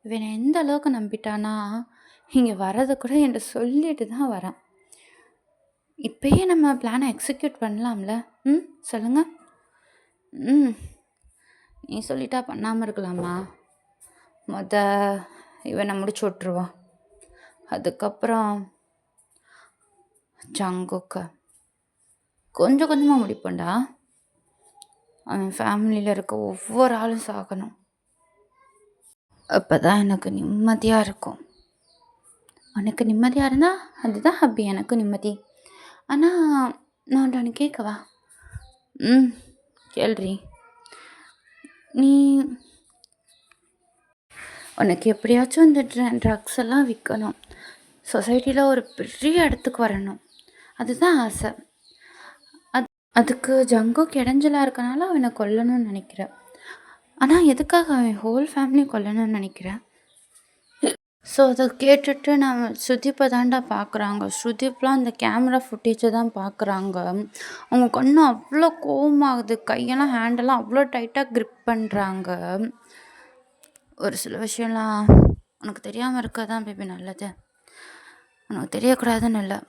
இவன் என்னை எந்த அளவுக்கு நம்பிட்டானா, இங்கே வர்றத கூட என்கிட்ட சொல்லிட்டு தான் வரான். இப்பயே நம்ம பிளானை எக்ஸிக்யூட் பண்ணலாம்ல? ம் சொல்லுங்க. ம் நீ சொல்லிட்டா பண்ணாமல் இருக்கலாமா? இவனை முடிச்சு விட்ருவான். அதுக்கப்புறம் ஜங்குக்கு கொஞ்சம் கொஞ்சமாக முடிப்போண்டா. அவன் ஃபேமிலியில் இருக்க ஒவ்வொரு ஆளும் சாகணும். அப்போ தான் எனக்கு நிம்மதியாக இருக்கும். உனக்கு நிம்மதியாக இருந்தால் அதுதான் ஹப்பி எனக்கு நிம்மதி. ஆனால் நான் ஒன்று கேட்கவா? ம் கேள்றி. நீ உனக்கு எப்படியாச்சும் இந்த ட்ரக்ஸ் எல்லாம் விற்கணும். சொசைட்டியில் ஒரு பெரிய இடத்துக்கு வரணும். அதுதான் ஆசை. அதுக்கு ஜங்குக்கு இடைஞ்சலாக இருக்கனால அவனை கொல்லணும்னு நினைக்கிறேன். ஆனால் எதுக்காக அவன் ஹோல் ஃபேமிலி கொல்லணும்னு நினைக்கிறேன்? ஸோ அதை கேட்டுட்டு நான் ஸ்ருதிப்பை தாண்டா பார்க்குறாங்க. ஸ்ருதிப்லாம் அந்த கேமரா ஃபுட்டேஜை தான் பார்க்குறாங்க. அவங்க கண்ணு அவ்வளோ கோவமாகுது. கையெல்லாம் ஹேண்டெல்லாம் அவ்வளோ டைட்டாக க்ரிப் பண்ணுறாங்க. ஒரு சில விஷயம்லாம் உனக்கு தெரியாமல் இருக்கதான் பேபி நல்லது. உனக்கு தெரியக்கூடாதுன்னு இல்லை.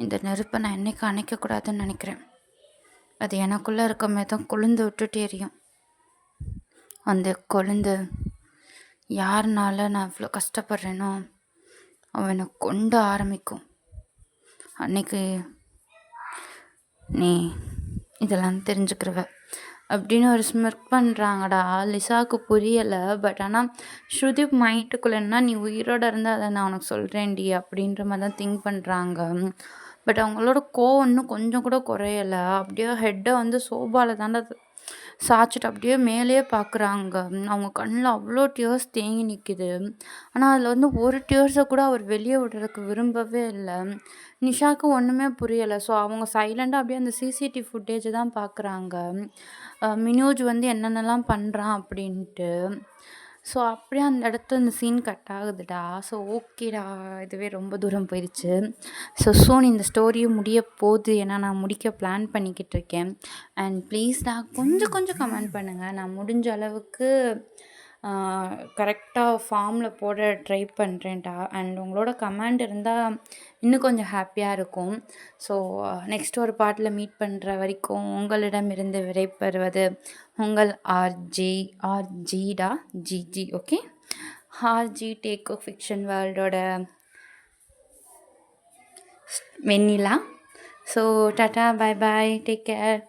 இந்த நெருப்பை நான் என்னைக்கு அணைக்கக்கூடாதுன்னு நினைக்கிறேன். அது எனக்குள்ளே இருக்கமே தான் கொழுந்து விட்டுட்டு எரியும். அந்த கொழுந்து யாருனால நான் இவ்வளோ கஷ்டப்படுறேனோ அவனை கொண்டு ஆரம்பிக்கும். அன்னைக்கு நீ இதெல்லாம் தெரிஞ்சுக்கிறவ அப்படின்னு ஒரு ஸ்மிர்க் பண்ணுறாங்கடா. லிசாவுக்கு புரியலை. பட் ஆனால் ஸ்ருதி மைண்டுக்குள்ளேன்னா நீ உயிரோட இருந்தால் அதை நான் உனக்கு சொல்கிறேன்டி அப்படின்ற மாதிரி தான் திங்க் பண்ணுறாங்க. பட் அவங்களோட கோவம் இன்னும் கொஞ்சம் கூட குறையலை. அப்படியே ஹெட்டை வந்து சோபாவில் தாண்டா சாய்ச்சிட்டு அப்படியே மேலேயே பார்க்குறாங்க. அவங்க கண்ணில் அவ்வளோ டியர்ஸ் தேங்கி நிற்கிது. ஆனால் அதில் வந்து ஒரு டியர்ஸை கூட அவர் வெளியே விடுறதுக்கு விரும்பவே இல்லை. நிஷாவுக்கு ஒன்றுமே புரியலை. ஸோ அவங்க சைலண்டாக அப்படியே அந்த சிசிடிவி ஃபுட்டேஜை தான் பார்க்குறாங்க. மினோஜ் வந்து என்னென்னலாம் பண்ணுறான் அப்படின்ட்டு. ஸோ அப்படியே அந்த இடத்துல இந்த சீன் கட் ஆகுதுடா. ஸோ ஓகேடா, இதுவே ரொம்ப தூரம் போயிடுச்சு. ஸோ சூன் இந்த ஸ்டோரியும் முடிய போகுது. ஏன்னா நான் முடிக்க பிளான் பண்ணிக்கிட்டு இருக்கேன். அண்ட் ப்ளீஸ்டா கொஞ்சம் கொஞ்சம் கமெண்ட் பண்ணுங்கள். நான் முடிஞ்ச அளவுக்கு கரெக்டாக ஃபார்மில் போட ட்ரை பண்ணுறேன்டா. அண்ட் உங்களோட கமெண்ட் இருந்தால் இன்னும் கொஞ்சம் ஹாப்பியாக இருக்கும். ஸோ நெக்ஸ்ட் ஒரு பாட்டில் மீட் பண்ணுற வரைக்கும் உங்களிடமிருந்து விடைபெறுவது உங்கள் ஆர்ஜிடா ஜிஜி. ஓகே, ஆர்ஜி டேக் ஃபிக்ஷன் வேர்ல்டோட Vennila. So tata, bye bye, take care.